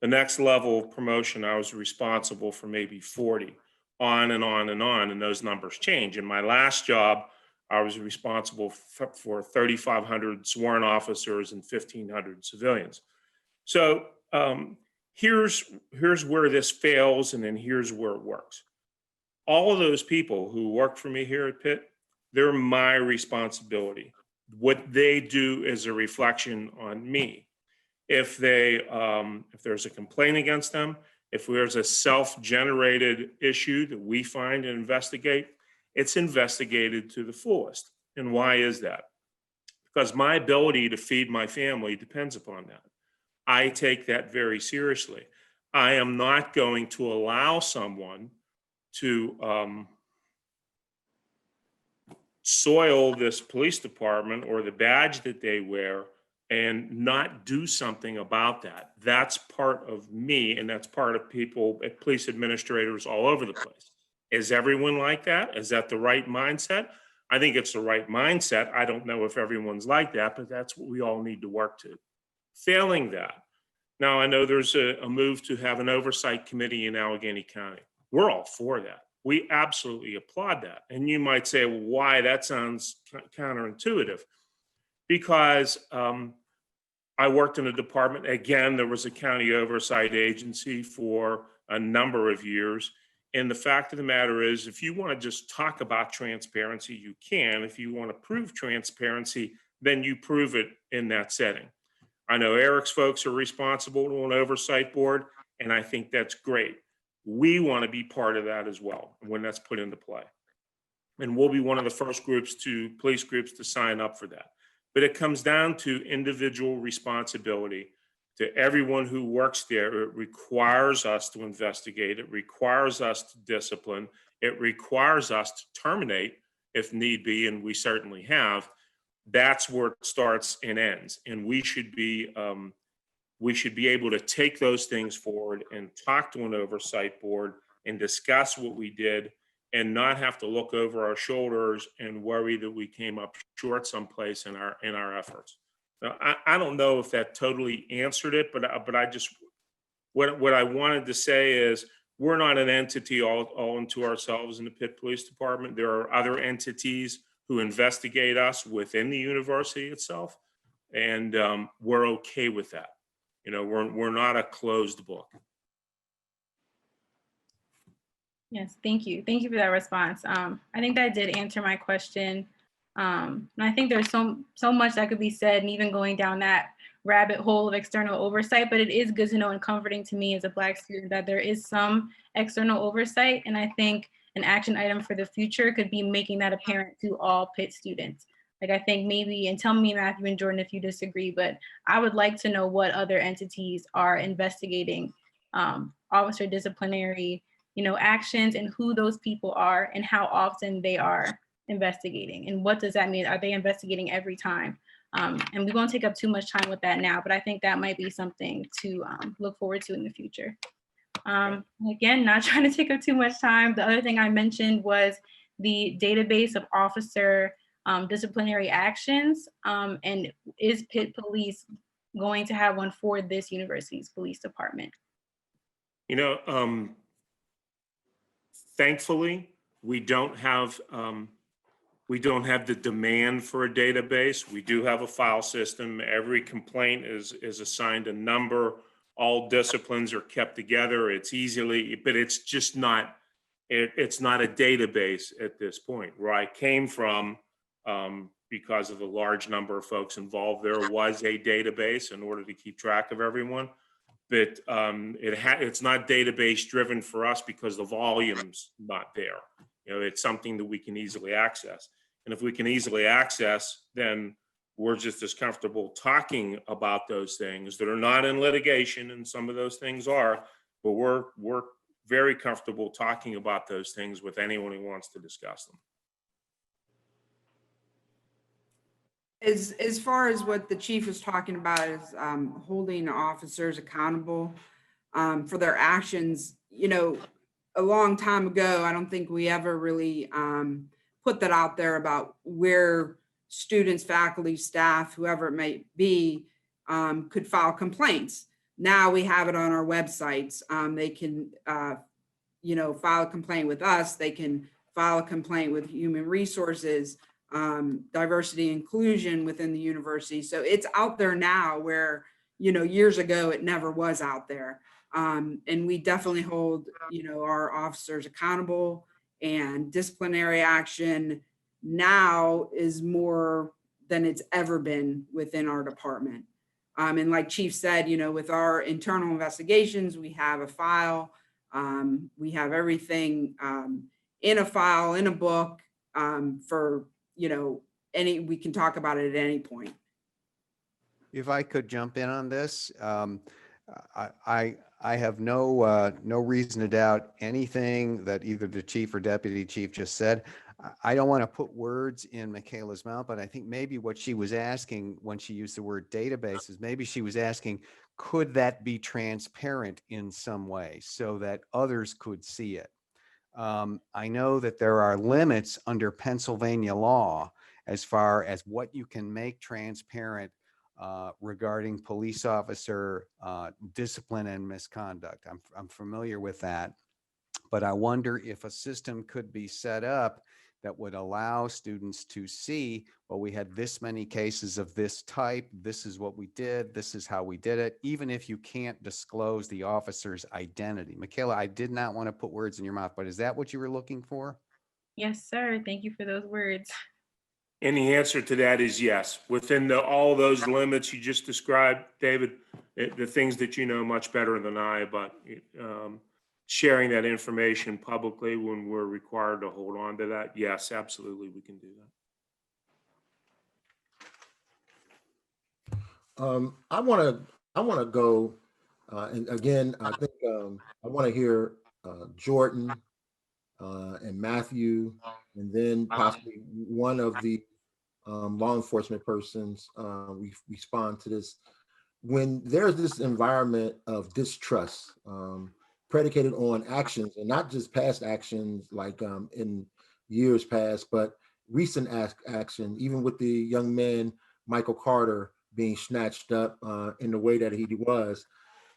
The next level of promotion, I was responsible for maybe 40, on and on and on, and those numbers change. In my last job, I was responsible for 3,500 sworn officers and 1,500 civilians. So here's where this fails, and then here's where it works. All of those people who work for me here at Pitt, they're my responsibility. What they do is a reflection on me. If there's a complaint against them, if there's a self-generated issue that we find and investigate, it's investigated to the fullest. And why is that? Because my ability to feed my family depends upon that. I take that very seriously. I am not going to allow someone to soil this police department or the badge that they wear and not do something about that. That's part of me, and that's part of people, police administrators all over the place. Is everyone like that? Is that the right mindset? I think it's the right mindset. I don't know if everyone's like that, but that's what we all need to work to. Failing that, now I know there's a move to have an oversight committee in Allegheny County. We're all for that. We absolutely applaud that. And you might say, well, why? That sounds counterintuitive. Because I worked in a department, again, there was a county oversight agency for a number of years. And the fact of the matter is, if you want to just talk about transparency, you can. If you want to prove transparency, then you prove it in that setting. I know Eric's folks are responsible to an oversight board, and I think that's great. We want to be part of that as well when that's put into play. And we'll be one of the first police groups to sign up for that. But it comes down to individual responsibility to everyone who works there. It requires us to investigate. It requires us to discipline. It requires us to terminate if need be, and we certainly have. That's where it starts and ends. And we should be able to take those things forward and talk to an oversight board and discuss what we did, and not have to look over our shoulders and worry that we came up short someplace in our efforts. Now, I don't know if that totally answered it, but I just, what I wanted to say is, we're not an entity all unto ourselves in the Pitt Police Department. There are other entities who investigate us within the university itself, and we're okay with that. You know, we're not a closed book. Yes, thank you. Thank you for that response. I think that did answer my question. And I think there's so much that could be said, and even going down that rabbit hole of external oversight, but it is good to know and comforting to me as a Black student that there is some external oversight. And I think an action item for the future could be making that apparent to all Pitt students. Like, I think maybe, and tell me, Matthew and Jordan, if you disagree, but I would like to know what other entities are investigating officer disciplinary, actions, and who those people are and how often they are investigating? And what does that mean? Are they investigating every time? And we won't take up too much time with that now, but I think that might be something to look forward to in the future. Again, not trying to take up too much time. The other thing I mentioned was the database of officer disciplinary actions. And is Pitt Police going to have one for this university's police department? You know, thankfully, we don't have the demand for a database. We do have a file system. Every complaint is assigned a number. All disciplines are kept together. It's easily, but it's just not, it's not a database at this point. Where I came from, because of the large number of folks involved, there was a database in order to keep track of everyone. But it's not database driven for us because the volume's not there. You know, it's something that we can easily access. And if we can easily access, then we're just as comfortable talking about those things that are not in litigation, and some of those things are, but we're very comfortable talking about those things with anyone who wants to discuss them. As far as what the chief was talking about is holding officers accountable for their actions, you know, a long time ago, I don't think we ever really put that out there about where students, faculty, staff, whoever it may be, could file complaints. Now we have it on our websites. They can, you know, file a complaint with us. They can file a complaint with Human Resources, diversity inclusion within the university. So it's out there now where, you know, years ago, it never was out there. And we definitely hold, you know, our officers accountable, and disciplinary action now is more than it's ever been within our department. And like Chief said, you know, with our internal investigations, we have a file, we have everything in a file, in a book, for, you know, we can talk about it at any point. If I could jump in on this, I have no reason to doubt anything that either the chief or deputy chief just said. I don't want to put words in Michaela's mouth, but I think maybe what she was asking when she used the word databases, maybe she was asking, could that be transparent in some way so that others could see it? I know that there are limits under Pennsylvania law as far as what you can make transparent regarding police officer discipline and misconduct. I'm familiar with that, but I wonder if a system could be set up that would allow students to see, well, we had this many cases of this type, this is what we did, this is how we did it, even if you can't disclose the officer's identity. Michaela, I did not want to put words in your mouth, but is that what you were looking for? Yes, sir. Thank you for those words. And the answer to that is yes. Within all those limits you just described, David, the things that you know much better than I about sharing that information publicly when we're required to hold on to that, yes, absolutely, we can do that. I want to go, and again, I think I want to hear Jordan and Matthew, and then possibly one of the law enforcement persons respond to this. When there's this environment of distrust predicated on actions, and not just past actions like in years past, but recent action, even with the young man, Michael Carter, being snatched up in the way that he was.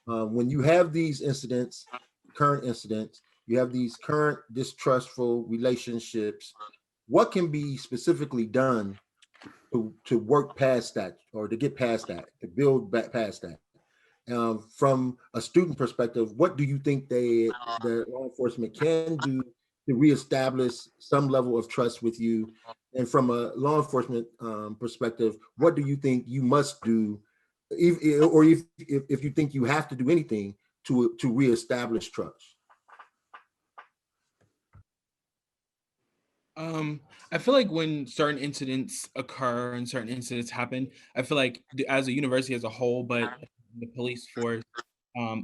When you have these incidents, current incidents, you have these current distrustful relationships, what can be specifically done to work past that, or to get past that, to build back past that? From a student perspective, what do you think the law enforcement can do to reestablish some level of trust with you? And from a law enforcement perspective, what do you think you must do, if you think you have to do anything to reestablish trust? I feel like when certain incidents occur and certain incidents happen, I feel like as a university as a whole, but the police force,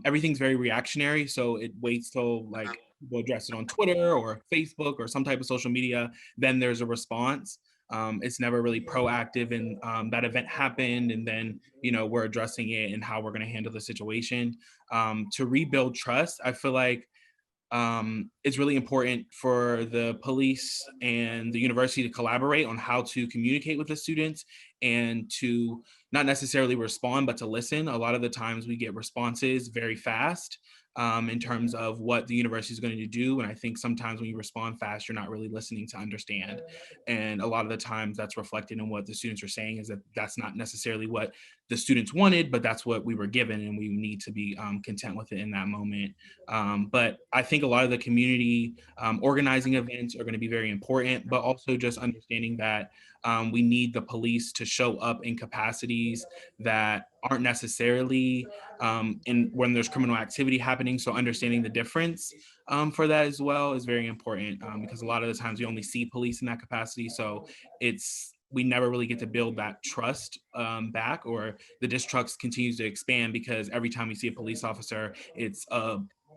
everything's very reactionary. So it waits till like people address it on Twitter or Facebook or some type of social media, then there's a response. It's never really proactive, and that event happened, and then we're addressing it and how we're going to handle the situation. To rebuild trust, I feel like it's really important for the police and the university to collaborate on how to communicate with the students and to not necessarily respond, but to listen. A lot of the times we get responses very fast in terms of what the university is going to do. And I think sometimes when you respond fast, you're not really listening to understand. And a lot of the times that's reflected in what the students are saying is that that's not necessarily what the students wanted, but that's what we were given, and we need to be content with it in that moment. But I think a lot of the community organizing events are going to be very important, but also just understanding that we need the police to show up in capacities that aren't necessarily in when there's criminal activity happening. So understanding the difference for that as well is very important, because a lot of the times we only see police in that capacity. So we never really get to build that trust back, or the distrust continues to expand because every time we see a police officer, it's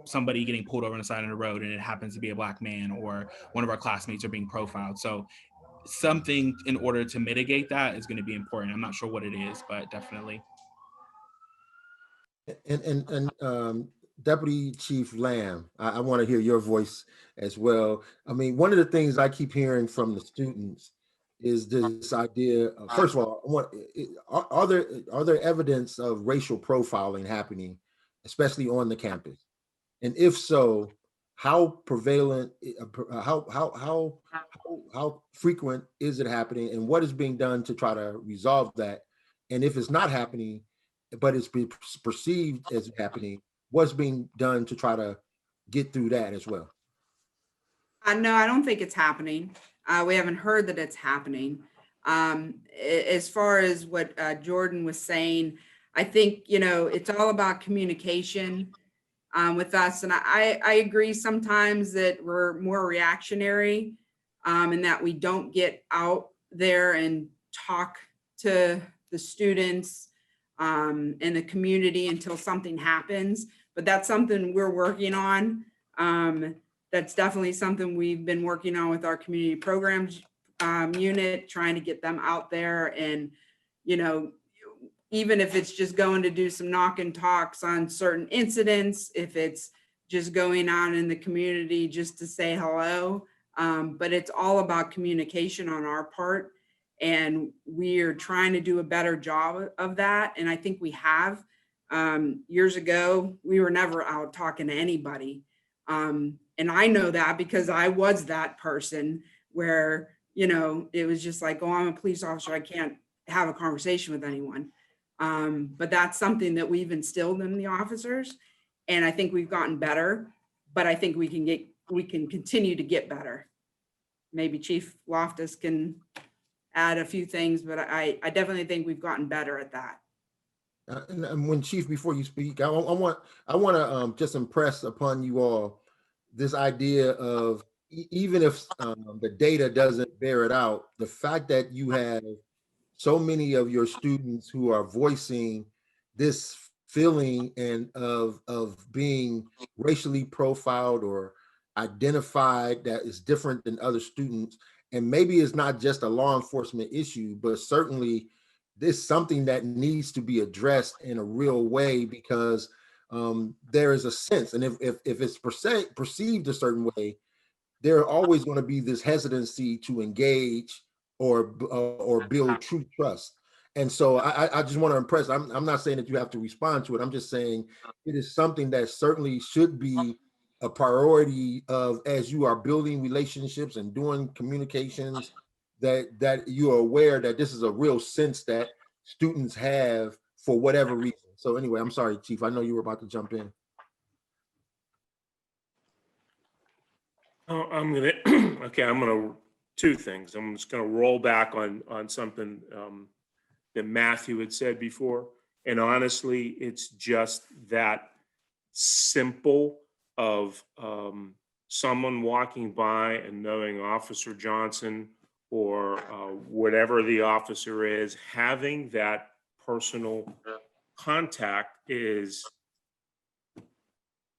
somebody getting pulled over on the side of the road, and it happens to be a Black man or one of our classmates are being profiled. So something in order to mitigate that is going to be important. I'm not sure what it is, but definitely. And Deputy Chief Lamb, I want to hear your voice as well. I mean, one of the things I keep hearing from the students is this idea of, first of all, are there evidence of racial profiling happening, especially on the campus? And if so, how prevalent, how frequent is it happening, and what is being done to try to resolve that? And if it's not happening, but it's perceived as happening, what's being done to try to get through that as well? No, I don't think it's happening. We haven't heard that it's happening. As far as what Jordan was saying, I think, it's all about communication with us. And I agree sometimes that we're more reactionary and that we don't get out there and talk to the students and the community until something happens. But that's something we're working on. That's definitely something we've been working on with our community programs unit, trying to get them out there. And, even if it's just going to do some knock and talks on certain incidents, if it's just going on in the community just to say hello. But it's all about communication on our part. And we are trying to do a better job of that. And I think we have. Years ago, we were never out talking to anybody. And I know that because I was that person where, it was just like, oh, I'm a police officer, I can't have a conversation with anyone. But that's something that we've instilled in the officers. And I think we've gotten better, but I think we can continue to get better. Maybe Chief Loftus can add a few things, but I definitely think we've gotten better at that. And when Chief, before you speak, I want to just impress upon you all this idea of even if the data doesn't bear it out, the fact that you have so many of your students who are voicing this feeling and of being racially profiled or identified that is different than other students. And maybe it's not just a law enforcement issue, but certainly this is something that needs to be addressed in a real way, because there is a sense, and if it's perceived a certain way, there are always going to be this hesitancy to engage or build true trust. And so I just want to impress. I'm not saying that you have to respond to it. I'm just saying it is something that certainly should be a priority of, as you are building relationships and doing communications, that you are aware that this is a real sense that students have for whatever reason. So anyway, I'm sorry, Chief. I know you were about to jump in. Oh, two things. I'm just gonna roll back on something that Matthew had said before. And honestly, it's just that simple of someone walking by and knowing Officer Johnson or whatever the officer is, having that personal contact is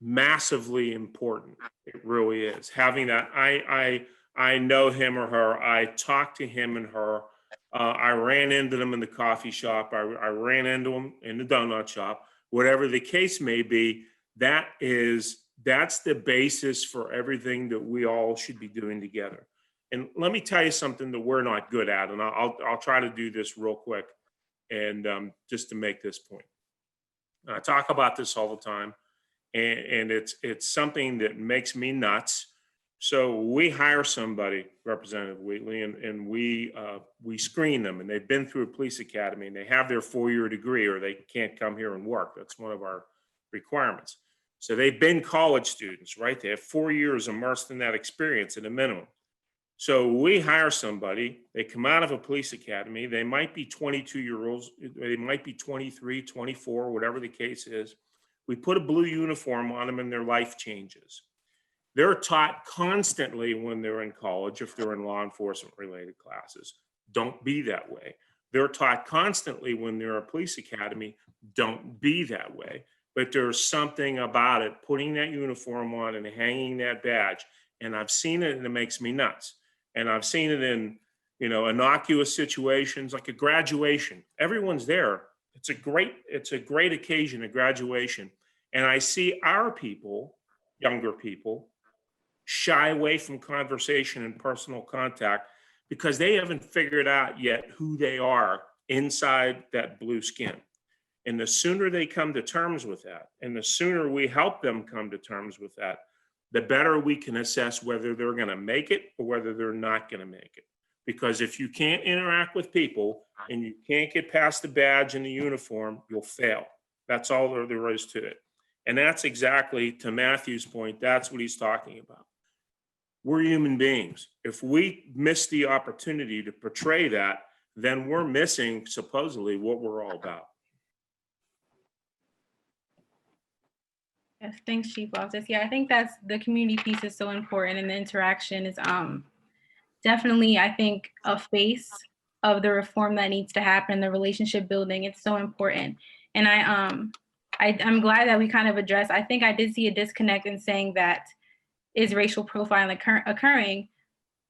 massively important. It really is. Having that, I know him or her. I talked to him and her. I ran into them in the coffee shop. I ran into them in the donut shop. Whatever the case may be, that's the basis for everything that we all should be doing together. And let me tell you something that we're not good at, and I'll try to do this real quick, and just to make this point. I talk about this all the time, and it's something that makes me nuts. So we hire somebody, Representative Wheatley, and we screen them, and they've been through a police academy, and they have their 4-year degree, or they can't come here and work. That's one of our requirements. So they've been college students, right? They have 4 years immersed in that experience at a minimum. So we hire somebody, they come out of a police academy, they might be 22-year-olds, they might be 23, 24, whatever the case is. We put a blue uniform on them and their life changes. They're taught constantly when they're in college, if they're in law enforcement related classes, don't be that way. They're taught constantly when they're a police academy, don't be that way. But there's something about it, putting that uniform on and hanging that badge. And I've seen it and it makes me nuts. And I've seen it in, innocuous situations like a graduation. Everyone's there. It's a great occasion, a graduation. And I see our people, younger people, shy away from conversation and personal contact because they haven't figured out yet who they are inside that blue skin. And the sooner they come to terms with that, and the sooner we help them come to terms with that, the better we can assess whether they're going to make it or whether they're not going to make it. Because if you can't interact with people and you can't get past the badge and the uniform, you'll fail. That's all there is to it. And that's exactly, to Matthew's point, that's what he's talking about. We're human beings. If we miss the opportunity to portray that, then we're missing supposedly what we're all about. Yes, thanks, Chief Loftus. Yeah, I think that's the community piece is so important, and the interaction is definitely, I think, a face of the reform that needs to happen. The relationship building, it's so important. And I'm glad that we kind of addressed. I think I did see a disconnect in saying that is racial profiling occurring.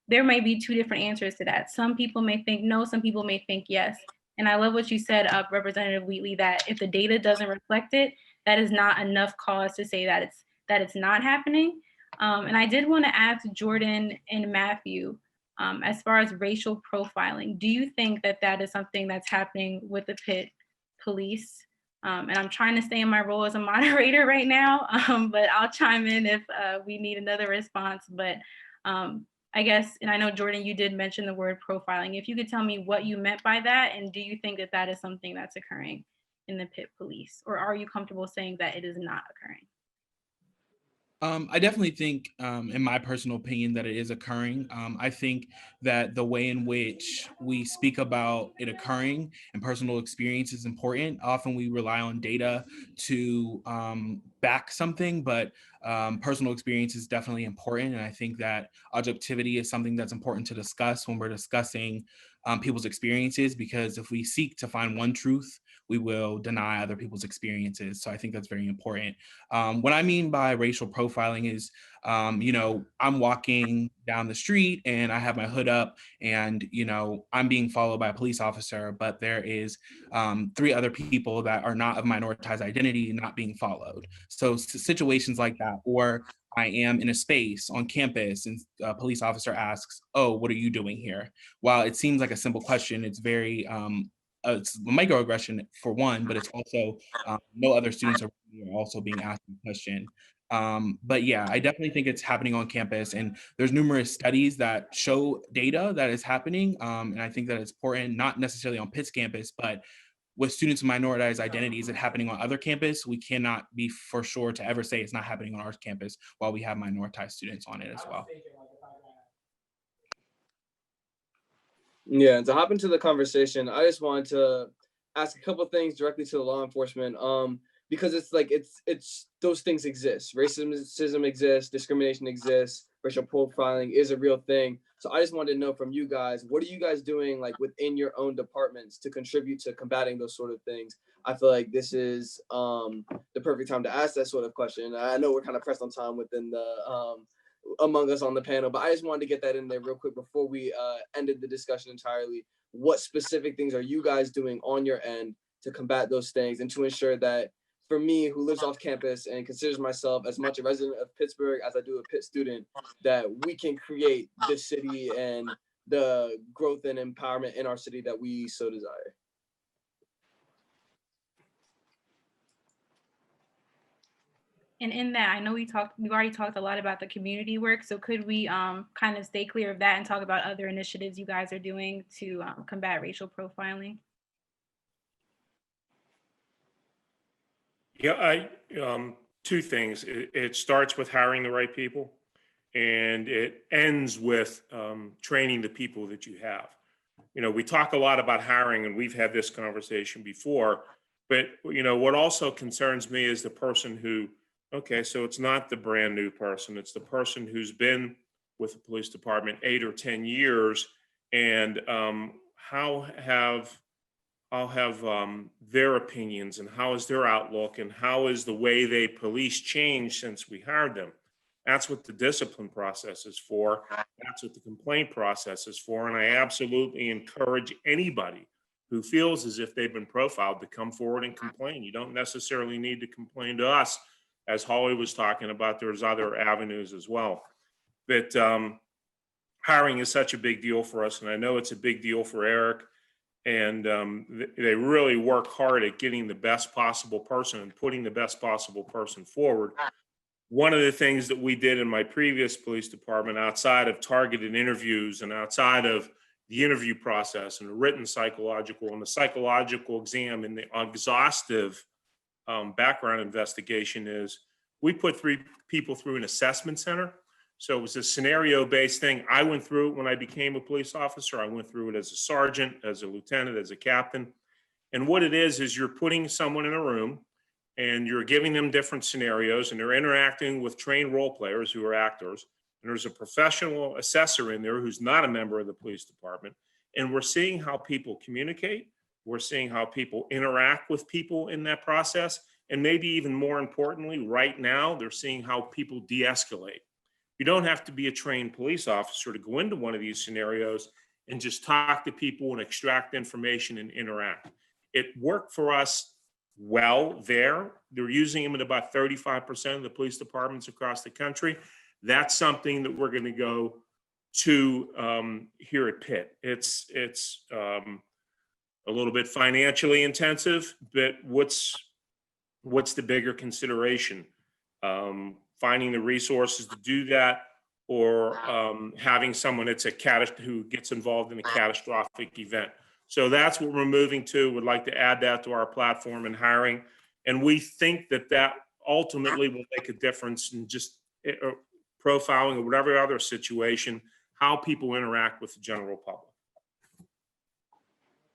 There may be two different answers to that. Some people may think no, some people may think yes. And I love what you said, Representative Wheatley, that if the data doesn't reflect it, that is not enough cause to say that it's not happening. And I did want to ask Jordan and Matthew, as far as racial profiling, do you think that that is something that's happening with the Pitt police? And I'm trying to stay in my role as a moderator right now, but I'll chime in if we need another response. But I guess, and I know, Jordan, you did mention the word profiling. If you could tell me what you meant by that, and do you think that that is something that's occurring in the Pitt police, or are you comfortable saying that it is not occurring? I definitely think, in my personal opinion, that it is occurring. I think that the way in which we speak about it occurring and personal experience is important. Often we rely on data to back something, but personal experience is definitely important. And I think that objectivity is something that's important to discuss when we're discussing people's experiences, because if we seek to find one truth, we will deny other people's experiences. So I think that's very important. What I mean by racial profiling is, I'm walking down the street and I have my hood up and, I'm being followed by a police officer, but there is 3 other people that are not of minoritized identity not being followed. So situations like that, or I am in a space on campus and a police officer asks, "Oh, what are you doing here?" While it seems like a simple question, it's very, it's a microaggression for one, but it's also no other students are also being asked the question. But yeah, I definitely think it's happening on campus, and there's numerous studies that show data that is happening. And I think that it's important, not necessarily on Pitt's campus, but with students with minoritized identities, it happening on other campus. We cannot be for sure to ever say it's not happening on our campus while we have minoritized students on it as well. Yeah, and to hop into the conversation, I just wanted to ask a couple of things directly to the law enforcement, because it's those things exist. Racism exists, discrimination exists, racial profiling is a real thing. So I just wanted to know from you guys, what are you guys doing like within your own departments to contribute to combating those sort of things? I feel like this is the perfect time to ask that sort of question. I know we're kind of pressed on time within the among us on the panel, but I just wanted to get that in there real quick before we ended the discussion entirely. What specific things are you guys doing on your end to combat those things and to ensure that, for me, who lives off campus and considers myself as much a resident of Pittsburgh as I do a Pitt student, that we can create this city and the growth and empowerment in our city that we so desire? And in that, I know we've already talked a lot about the community work. So could we kind of stay clear of that and talk about other initiatives you guys are doing to combat racial profiling? Yeah, two things. It starts with hiring the right people, and it ends with training the people that you have. You know, we talk a lot about hiring, and we've had this conversation before, but, you know, what also concerns me is the person who, okay, so it's not the brand new person, it's the person who's been with the police department 8 or 10 years, and how have their opinions and how is their outlook and how is the way they police changed since we hired them. That's what the discipline process is for. That's what the complaint process is for. And I absolutely encourage anybody who feels as if they've been profiled to come forward and complain. You don't necessarily need to complain to us. As Holly was talking about, there's other avenues as well. But hiring is such a big deal for us. And I know it's a big deal for Eric. And they really work hard at getting the best possible person and putting the best possible person forward. One of the things that we did in my previous police department, outside of targeted interviews and outside of the interview process and the written psychological and the psychological exam and the exhaustive background investigation, is we put 3 people through an assessment center. So it was a scenario-based thing. I went through it when I became a police officer. I went through it as a sergeant, as a lieutenant, as a captain. And what it is you're putting someone in a room and you're giving them different scenarios, and they're interacting with trained role players who are actors. And there's a professional assessor in there who's not a member of the police department. And we're seeing how people communicate. We're seeing how people interact with people in that process. And maybe even more importantly, right now, they're seeing how people de-escalate. You don't have to be a trained police officer to go into one of these scenarios and just talk to people and extract information and interact. It worked for us well there. They're using them in about 35% of the police departments across the country. That's something that we're going to go to here at Pitt. It's a little bit financially intensive, but what's the bigger consideration? Finding the resources to do that, or having someone who gets involved in a catastrophic event. So that's what we're moving to. Would like to add that to our platform and hiring. And we think that ultimately will make a difference in just profiling or whatever other situation, how people interact with the general public.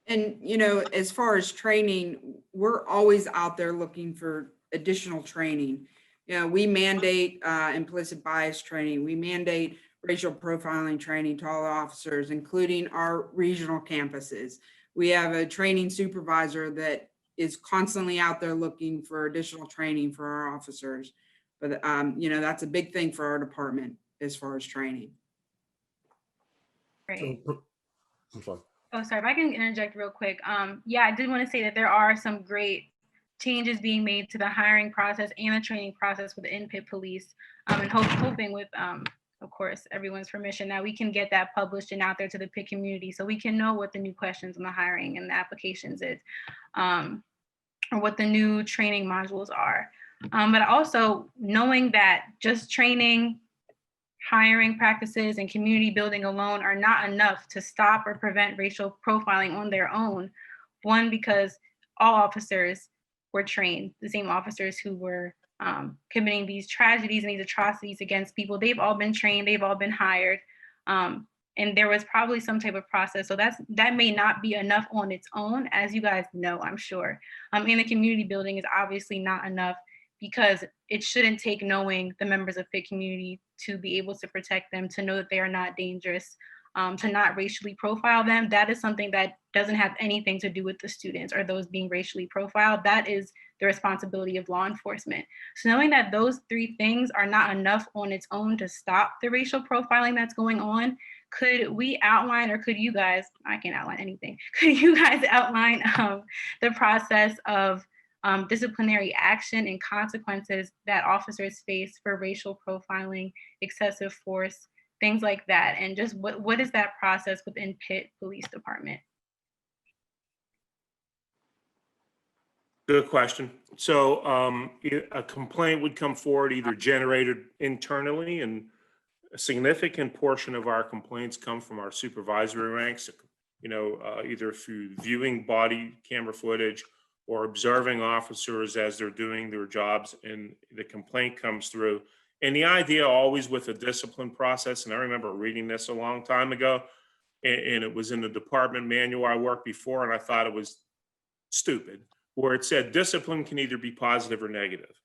And, you know, as far as training, we're always out there looking for additional training. You know, we mandate implicit bias training. We mandate racial profiling training to all officers, including our regional campuses. We have a training supervisor that is constantly out there looking for additional training for our officers. But, you know, that's a big thing for our department as far as training. Great. I'm sorry. Oh, sorry, if I can interject real quick. Yeah, I did want to say that there are some great changes being made to the hiring process and the training process within Pitt Police, and hoping with, of course, everyone's permission, that we can get that published and out there to the Pitt community so we can know what the new questions on the hiring and the applications is, or what the new training modules are. But also knowing that just training, hiring practices, and community building alone are not enough to stop or prevent racial profiling on their own. One, because all officers were trained, the same officers who were committing these tragedies and these atrocities against people. They've all been trained, they've all been hired, and there was probably some type of process. So that may not be enough on its own, as you guys know, I'm sure. And the community building is obviously not enough, because it shouldn't take knowing the members of Pitt community to be able to protect them, to know that they are not dangerous, to not racially profile them, that is something that doesn't have anything to do with the students or those being racially profiled. That is the responsibility of law enforcement. So knowing that those three things are not enough on its own to stop the racial profiling that's going on, could we outline, or could you guys, I can't outline anything, could you guys outline the process of disciplinary action and consequences that officers face for racial profiling, excessive force, things like that? And just what is that process within Pitt Police Department? Good question. So a complaint would come forward either generated internally, and a significant portion of our complaints come from our supervisory ranks, either through viewing body camera footage or observing officers as they're doing their jobs, and the complaint comes through. And the idea always with a discipline process, and I remember reading this a long time ago, and it was in the department manual I worked before, and I thought it was stupid, where it said discipline can either be positive or negative.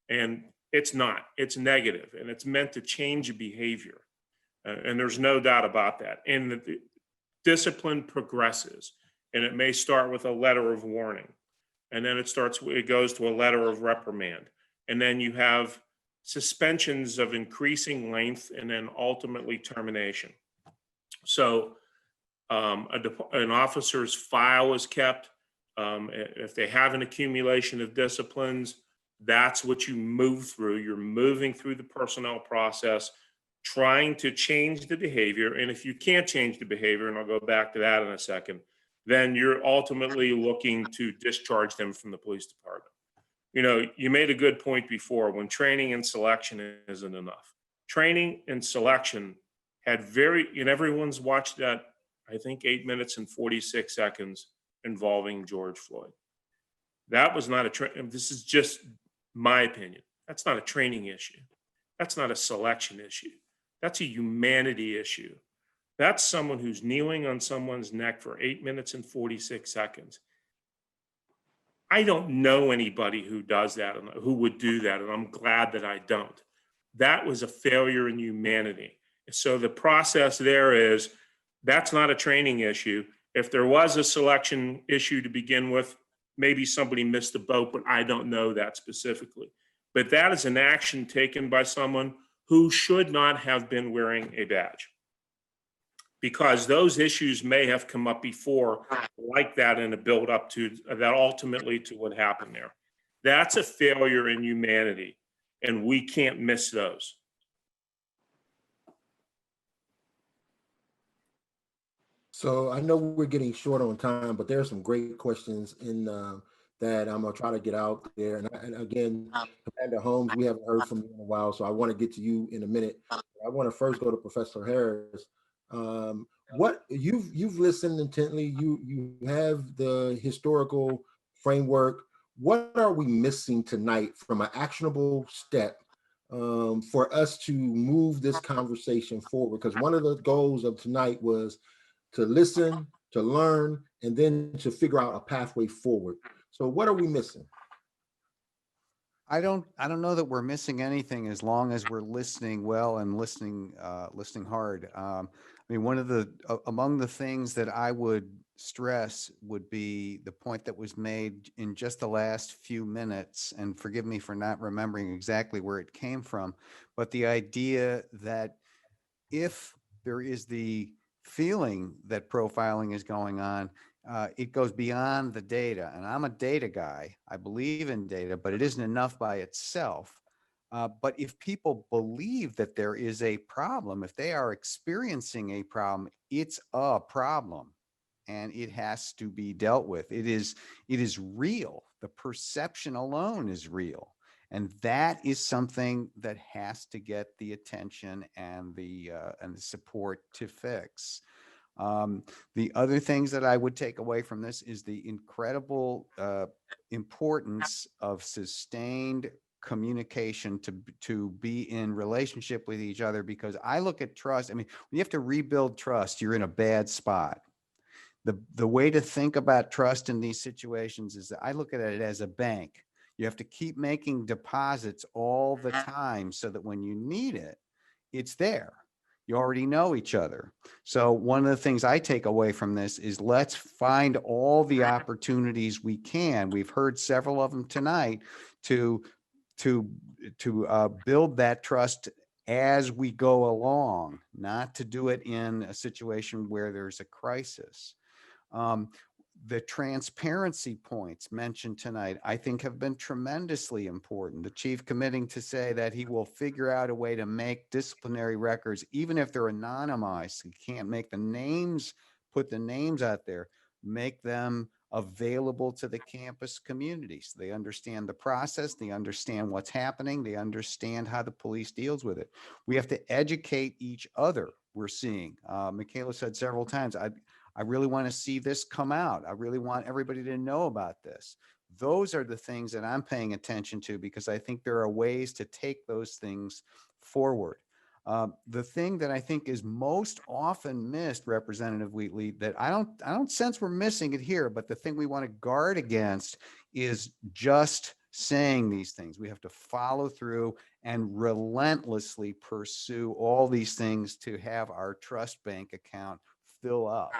And it's not, it's negative, and it's meant to change a behavior. And there's no doubt about that. And the discipline progresses, and it may start with a letter of warning. And then it goes to a letter of reprimand. And then you have suspensions of increasing length, and then ultimately termination. So an officer's file is kept. If they have an accumulation of disciplines, that's what you move through. You're moving through the personnel process, trying to change the behavior. And if you can't change the behavior, and I'll go back to that in a second, then you're ultimately looking to discharge them from the police department. You made a good point before, when training and selection isn't enough. Training and selection had and everyone's watched that, I think, 8 minutes and 46 seconds involving George Floyd. That was not this is just my opinion. That's not a training issue. That's not a selection issue. That's a humanity issue. That's someone who's kneeling on someone's neck for 8 minutes and 46 seconds. I don't know anybody who does that, and who would do that, and I'm glad that I don't. That was a failure in humanity. So the process there is, that's not a training issue. If there was a selection issue to begin with, maybe somebody missed the boat, but I don't know that specifically. But that is an action taken by someone who should not have been wearing a badge, because those issues may have come up before like that in a build up to that, ultimately to what happened there. That's a failure in humanity, and we can't miss those. So I know we're getting short on time, but there are some great questions in that I'm gonna try to get out there. And again, Commander Holmes, we haven't heard from you in a while, so I want to get to you in a minute. I want to first go to Professor Harris. What you've listened intently. You have the historical framework. What are we missing tonight from an actionable step for us to move this conversation forward? Because one of the goals of tonight was to listen, to learn, and then to figure out a pathway forward. So what are we missing? I don't know that we're missing anything, as long as we're listening well and listening hard. I mean, one of the among the things that I would stress would be the point that was made in just the last few minutes, and forgive me for not remembering exactly where it came from, but the idea that if there is the feeling that profiling is going on, it goes beyond the data. And I'm a data guy. I believe in data, but it isn't enough by itself. But if people believe that there is a problem, if they are experiencing a problem, it's a problem, and it has to be dealt with. It is real. The perception alone is real. And that is something that has to get the attention and the support to fix. The other things that I would take away from this is the incredible importance of sustained communication to be in relationship with each other, because I look at trust. I mean, when you have to rebuild trust, you're in a bad spot. The way to think about trust in these situations is that I look at it as a bank. You have to keep making deposits all the time so that when you need it, it's there. You already know each other. So one of the things I take away from this is let's find all the opportunities we can. We've heard several of them tonight to to build that trust as we go along, not to do it in a situation where there's a crisis. Um, the transparency points mentioned tonight, I think, have been tremendously important. The chief committing to say that he will figure out a way to make disciplinary records, even if they're anonymized. He can't make the names, put the names out there, make them available to the campus community. So they understand the process, they understand what's happening, they understand how the police deals with it. We have to educate each other, we're seeing. Michaela said several times, I really want to see this come out. I really want everybody to know about this. Those are the things that I'm paying attention to because I think there are ways to take those things forward. The thing that I think is most often missed, Representative Wheatley, that I don't sense we're missing it here, but the thing we want to guard against is just saying these things. We have to follow through and relentlessly pursue all these things to have our trust bank account fill up.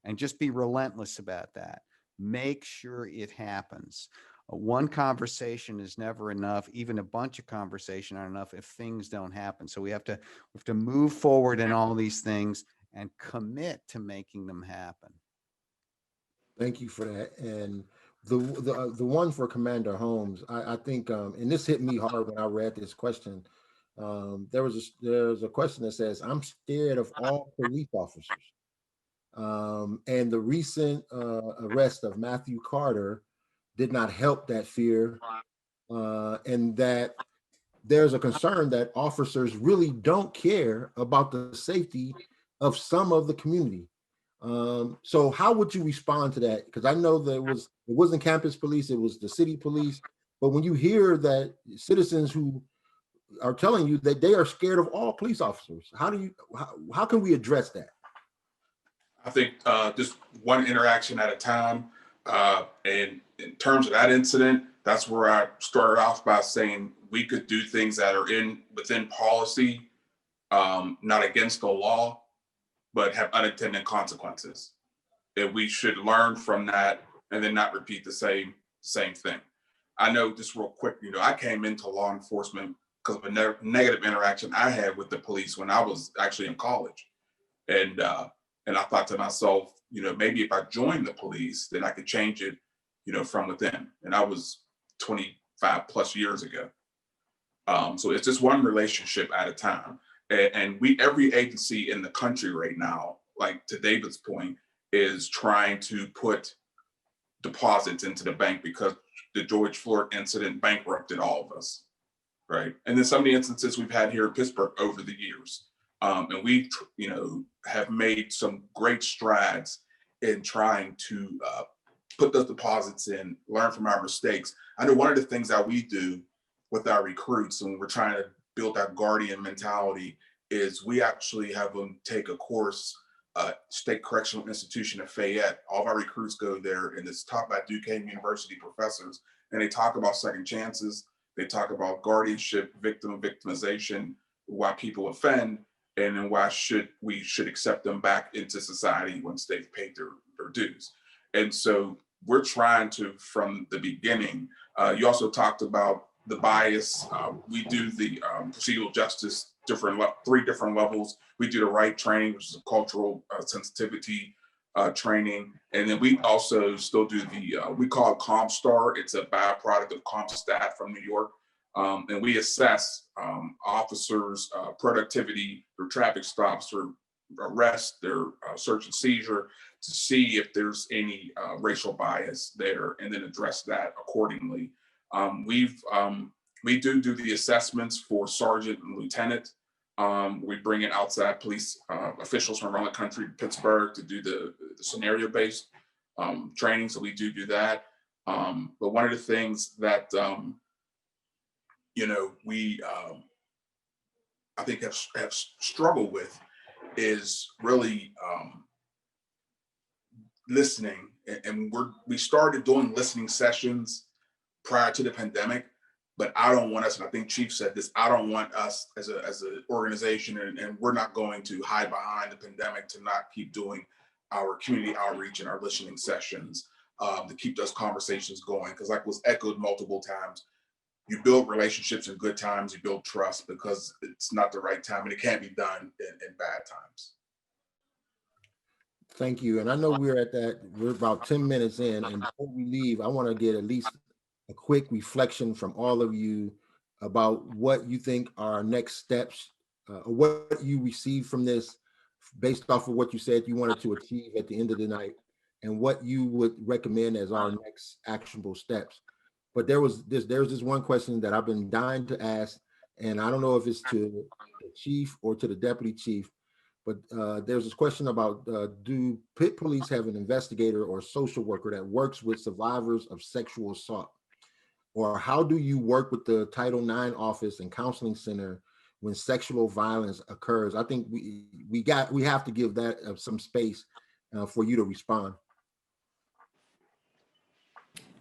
And just be relentless about that. Make sure it happens. One conversation is never enough. Even a bunch of conversation aren't enough if things don't happen. So we have to move forward in all these things and commit to making them happen. Thank you for that. And the one for Commander Holmes, I think, and this hit me hard when I read this question. There's a question that says, "I'm scared of all police officers." And the recent arrest of Matthew Carter did not help that fear, and that there's a concern that officers really don't care about the safety of some of the community. So how would you respond to that? Because I know that it wasn't campus police, it was the city police. But when you hear that citizens who are telling you that they are scared of all police officers, how can we address that? I think just one interaction at a time. And in terms of that incident, that's where I started off by saying we could do things that are within policy, not against the law, but have unintended consequences. And we should learn from that and then not repeat the same thing. I know, just real quick, I came into law enforcement because of a negative interaction I had with the police when I was actually in college. And I thought to myself, maybe if I joined the police, then I could change it, from within. And I was 25 plus years ago. So it's just one relationship at a time. And every agency in the country right now, like to David's point, is trying to put deposits into the bank because the George Floyd incident bankrupted all of us, right? And then some of the instances we've had here in Pittsburgh over the years. And we, have made some great strides in trying to put those deposits in, learn from our mistakes. I know one of the things that we do with our recruits when we're trying to build that guardian mentality is we actually have them take a course, State Correctional Institution of Fayette. All of our recruits go there, and it's taught by Duquesne University professors, and they talk about second chances. They talk about guardianship, victimization, why people offend, and then why we should accept them back into society once they've paid their dues. And so we're trying to, from the beginning, you also talked about the bias. We do the procedural justice, three different levels. We do the right training, which is a cultural sensitivity training. And then we also still do we call it CompStar. It's a byproduct of CompStat from New York. And we assess officers' productivity, their traffic stops, their arrest, their search and seizure, to see if there's any racial bias there, and then address that accordingly. We do the assessments for sergeant and lieutenant. We bring in outside police officials from around the country to Pittsburgh to do the scenario-based training. So we do that. But one of the things that we I think have struggled with is really listening. And we started doing listening sessions prior to the pandemic. But I don't want us, and I think Chief said this, I don't want us as an organization, and we're not going to hide behind the pandemic to not keep doing our community outreach and our listening sessions to keep those conversations going. Because like was echoed multiple times, you build relationships in good times, you build trust because it's not the right time and it can't be done in bad times. Thank you. And I know we're about 10 minutes in, and before we leave, I want to get at least a quick reflection from all of you about what you think are next steps, or what you received from this based off of what you said you wanted to achieve at the end of the night, and what you would recommend as our next actionable steps. But there's this one question that I've been dying to ask, and I don't know if it's to the chief or to the deputy chief, but there's this question about, do Pitt Police have an investigator or social worker that works with survivors of sexual assault? Or how do you work with the Title IX office and counseling center when sexual violence occurs? I think we have to give that some space for you to respond.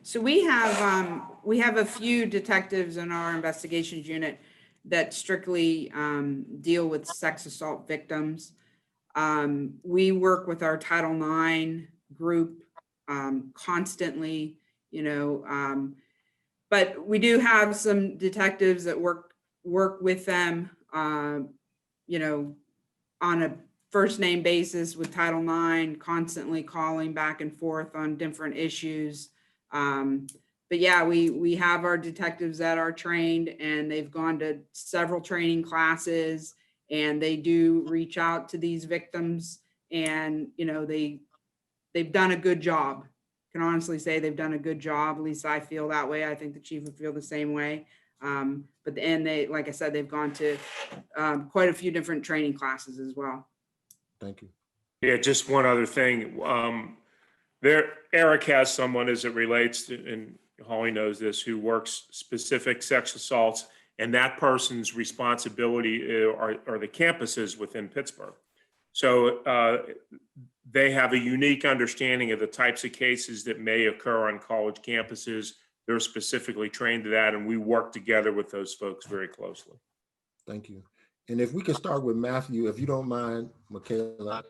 So we have a few detectives in our investigations unit that strictly deal with sex assault victims. We work with our Title IX group constantly, but we do have some detectives that work with them, on a first name basis with Title IX, constantly calling back and forth on different issues. But yeah, we have our detectives that are trained, and they've gone to several training classes, and they do reach out to these victims, and they've done a good job. Can honestly say they've done a good job. At least I feel that way. I think the chief would feel the same way. But like I said, they've gone to quite a few different training classes as well. Thank you. Yeah, just one other thing. Eric has someone as it relates to, and Holly knows this, who works specific sex assaults, and that person's responsibility are the campuses within Pittsburgh. So they have a unique understanding of the types of cases that may occur on college campuses. They're specifically trained to that, and we work together with those folks very closely. Thank you. And if we can start with Matthew, if you don't mind, Michaela,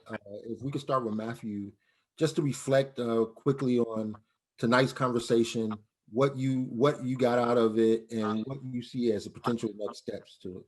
if we could start with Matthew, just to reflect quickly on tonight's conversation, what you got out of it, and what you see as a potential next steps to it.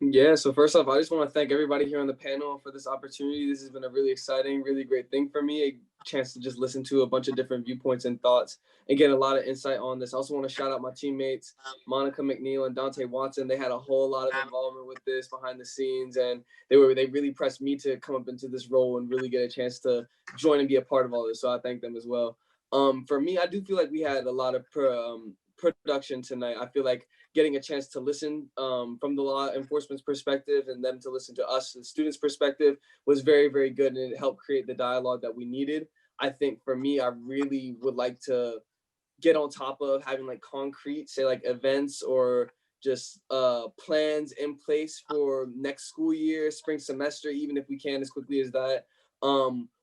Yeah, so first off, I just want to thank everybody here on the panel for this opportunity. This has been a really exciting, really great thing for me, a chance to just listen to a bunch of different viewpoints and thoughts and get a lot of insight on this. I also want to shout out my teammates, Monica McNeil and Dante Watson. They had a whole lot of involvement with this behind the scenes, and they really pressed me to come up into this role and really get a chance to join and be a part of all this. So I thank them as well. For me, I do feel like we had a lot of production tonight. I feel like getting a chance to listen from the law enforcement's perspective and them to listen to us, the students' perspective, was very, very good, and it helped create the dialogue that we needed. I think for me, I really would like to get on top of having like concrete, say like events or just plans in place for next school year, spring semester, even if we can as quickly as that.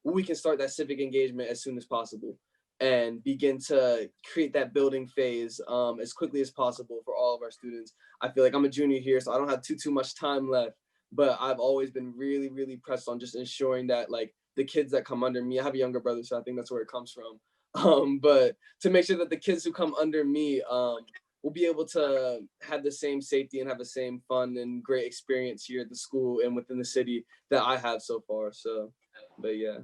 We can start that civic engagement as soon as possible and begin to create that building phase as quickly as possible for all of our students. I feel like I'm a junior here, so I don't have too much time left, but I've always been really, really pressed on just ensuring that like the kids that come under me, I have a younger brother, so I think that's where it comes from. But to make sure that the kids who come under me will be able to have the same safety and have the same fun and great experience here at the school and within the city that I have so far. So, but yeah.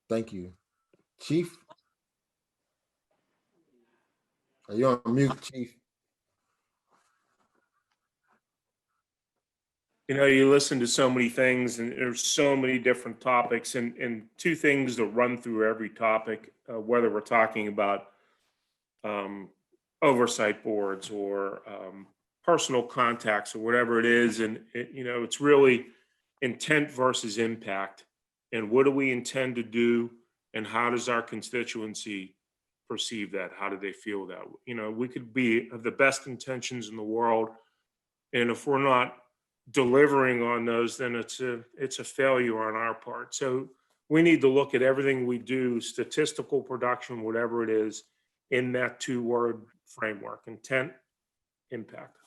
Thank you. Chief? Are you on mute, Chief? You listen to so many things, and there's so many different topics, and two things that run through every topic, whether we're talking about oversight boards or personal contacts or whatever it is. And it's really intent versus impact. And what do we intend to do? And how does our constituency perceive that? How do they feel that? We could have the best intentions in the world, and if we're not delivering on those, then it's a failure on our part. So we need to look at everything we do, statistical production, whatever it is, in that 2-word framework: intent, impact.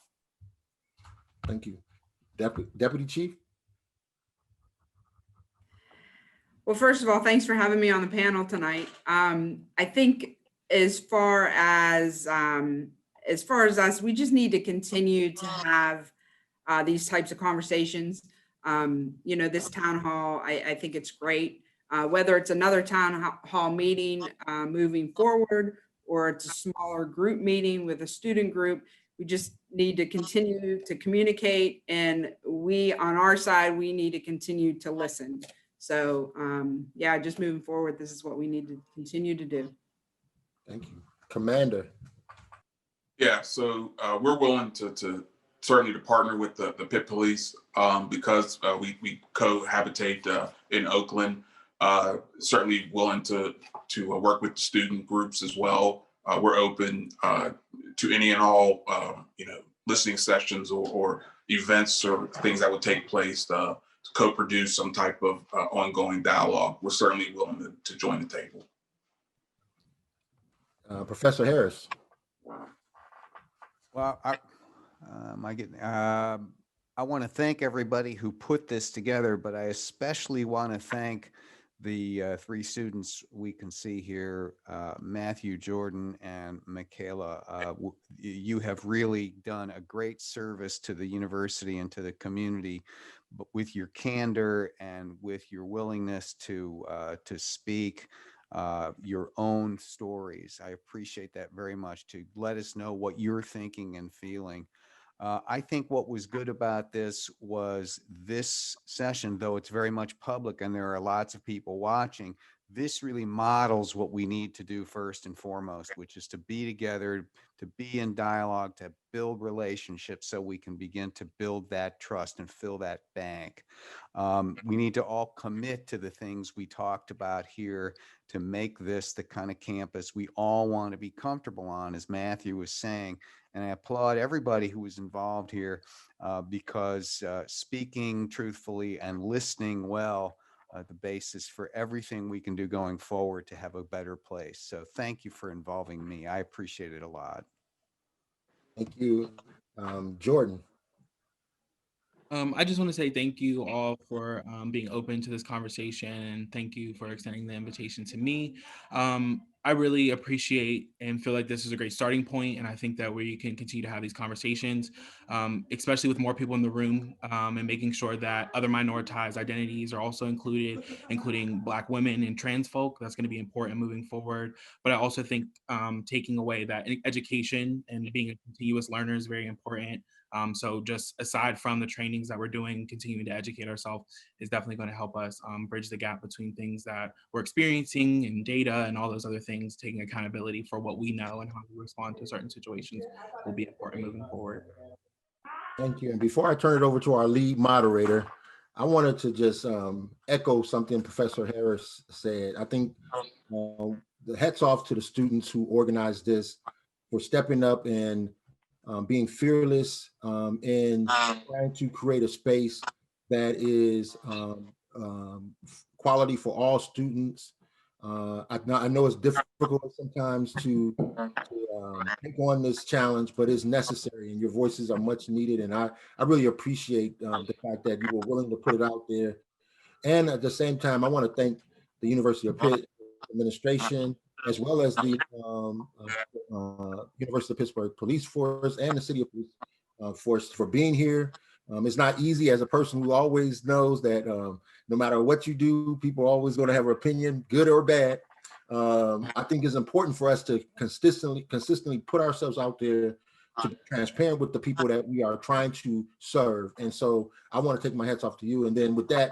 Thank you. Deputy Chief? Well, first of all, thanks for having me on the panel tonight. I think as far as us, we just need to continue to have these types of conversations. This town hall, I think it's great. Whether it's another town hall meeting moving forward, or it's a smaller group meeting with a student group, we just need to continue to communicate. And we, on our side, we need to continue to listen. So yeah, just moving forward, this is what we need to continue to do. Thank you. Commander? Yeah, so we're willing to certainly to partner with the Pitt Police because we cohabitate in Oakland. Certainly willing to work with student groups as well. We're open to any and all listening sessions or events or things that would take place to co-produce some type of ongoing dialogue. We're certainly willing to join the table. Professor Harris? Well, I want to thank everybody who put this together, but I especially want to thank the three students we can see here, Matthew, Jordan, and Michaela. You have really done a great service to the university and to the community, but with your candor and with your willingness to speak your own stories. I appreciate that very much, to let us know what you're thinking and feeling. I think what was good about this was this session, though it's very much public and there are lots of people watching, this really models what we need to do first and foremost, which is to be together, to be in dialogue, to build relationships so we can begin to build that trust and fill that bank. We need to all commit to the things we talked about here to make this the kind of campus we all want to be comfortable on, as Matthew was saying. And I applaud everybody who was involved here because speaking truthfully and listening well, the basis for everything we can do going forward to have a better place. So thank you for involving me. I appreciate it a lot. Thank you. Jordan? I just want to say thank you all for being open to this conversation, and thank you for extending the invitation to me. I really appreciate and feel like this is a great starting point, and I think that we can continue to have these conversations, especially with more people in the room, and making sure that other minoritized identities are also included, including Black women and trans folk. That's going to be important moving forward. But I also think taking away that education and being a continuous learner is very important. So just aside from the trainings that we're doing, continuing to educate ourselves is definitely going to help us bridge the gap between things that we're experiencing and data and all those other things. Taking accountability for what we know and how we respond to certain situations will be important moving forward. Thank you. And before I turn it over to our lead moderator, I wanted to just echo something Professor Harris said. I think the hats off to the students who organized this for stepping up and being fearless in trying to create a space that is quality for all students. I know it's difficult sometimes to take on this challenge, but it's necessary, and your voices are much needed. And I really appreciate the fact that you were willing to put it out there. And at the same time, I want to thank the University of Pitt administration, as well as the University of Pittsburgh Police Force and the City of Police Force for being here. It's not easy, as a person who always knows that no matter what you do, people are always going to have an opinion, good or bad. I think it's important for us to consistently put ourselves out there to be transparent with the people that we are trying to serve. And so I want to take my hats off to you. And then with that,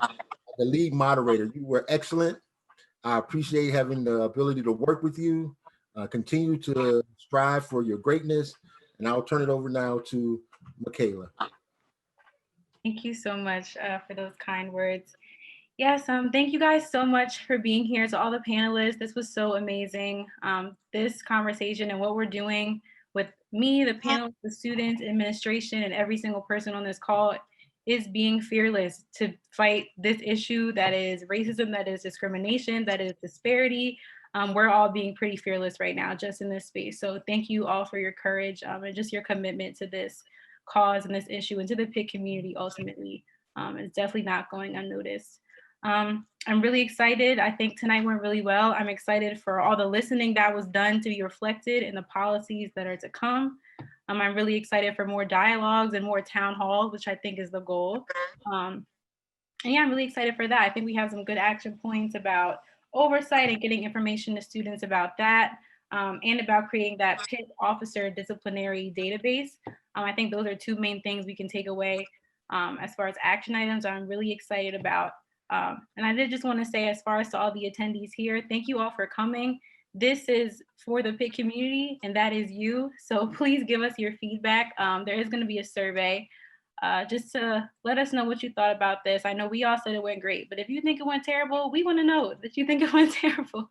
the lead moderator, you were excellent. I appreciate having the ability to work with you. Continue to strive for your greatness. And I'll turn it over now to Michaela. Thank you so much for those kind words. Yes, thank you guys so much for being here. To all the panelists, this was so amazing. This conversation and what we're doing with me, the panel, the students, administration, and every single person on this call is being fearless to fight this issue that is racism, that is discrimination, that is disparity, we're all being pretty fearless right now just in this space. So thank you all for your courage and just your commitment to this cause and this issue and to the Pitt community ultimately. It's definitely not going unnoticed. I'm really excited. I think tonight went really well. I'm excited for all the listening that was done to be reflected in the policies that are to come. I'm really excited for more dialogues and more town hall, which I think is the goal. And yeah, I'm really excited for that. I think we have some good action points about oversight and getting information to students about that, and about creating that Pitt officer disciplinary database. I think those are two main things we can take away as far as action items I'm really excited about. And I did just want to say, as far as to all the attendees here, thank you all for coming. This is for the Pitt community, and that is you. So please give us your feedback. There is going to be a survey just to let us know what you thought about this. I know we all said it went great, but if you think it went terrible, we want to know that you think it went terrible.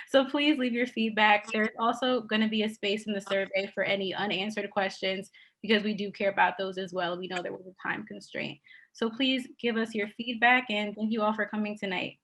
So please leave your feedback. There's also going to be a space in the survey for any unanswered questions, because we do care about those as well. We know there was a time constraint. So please give us your feedback, and thank you all for coming tonight.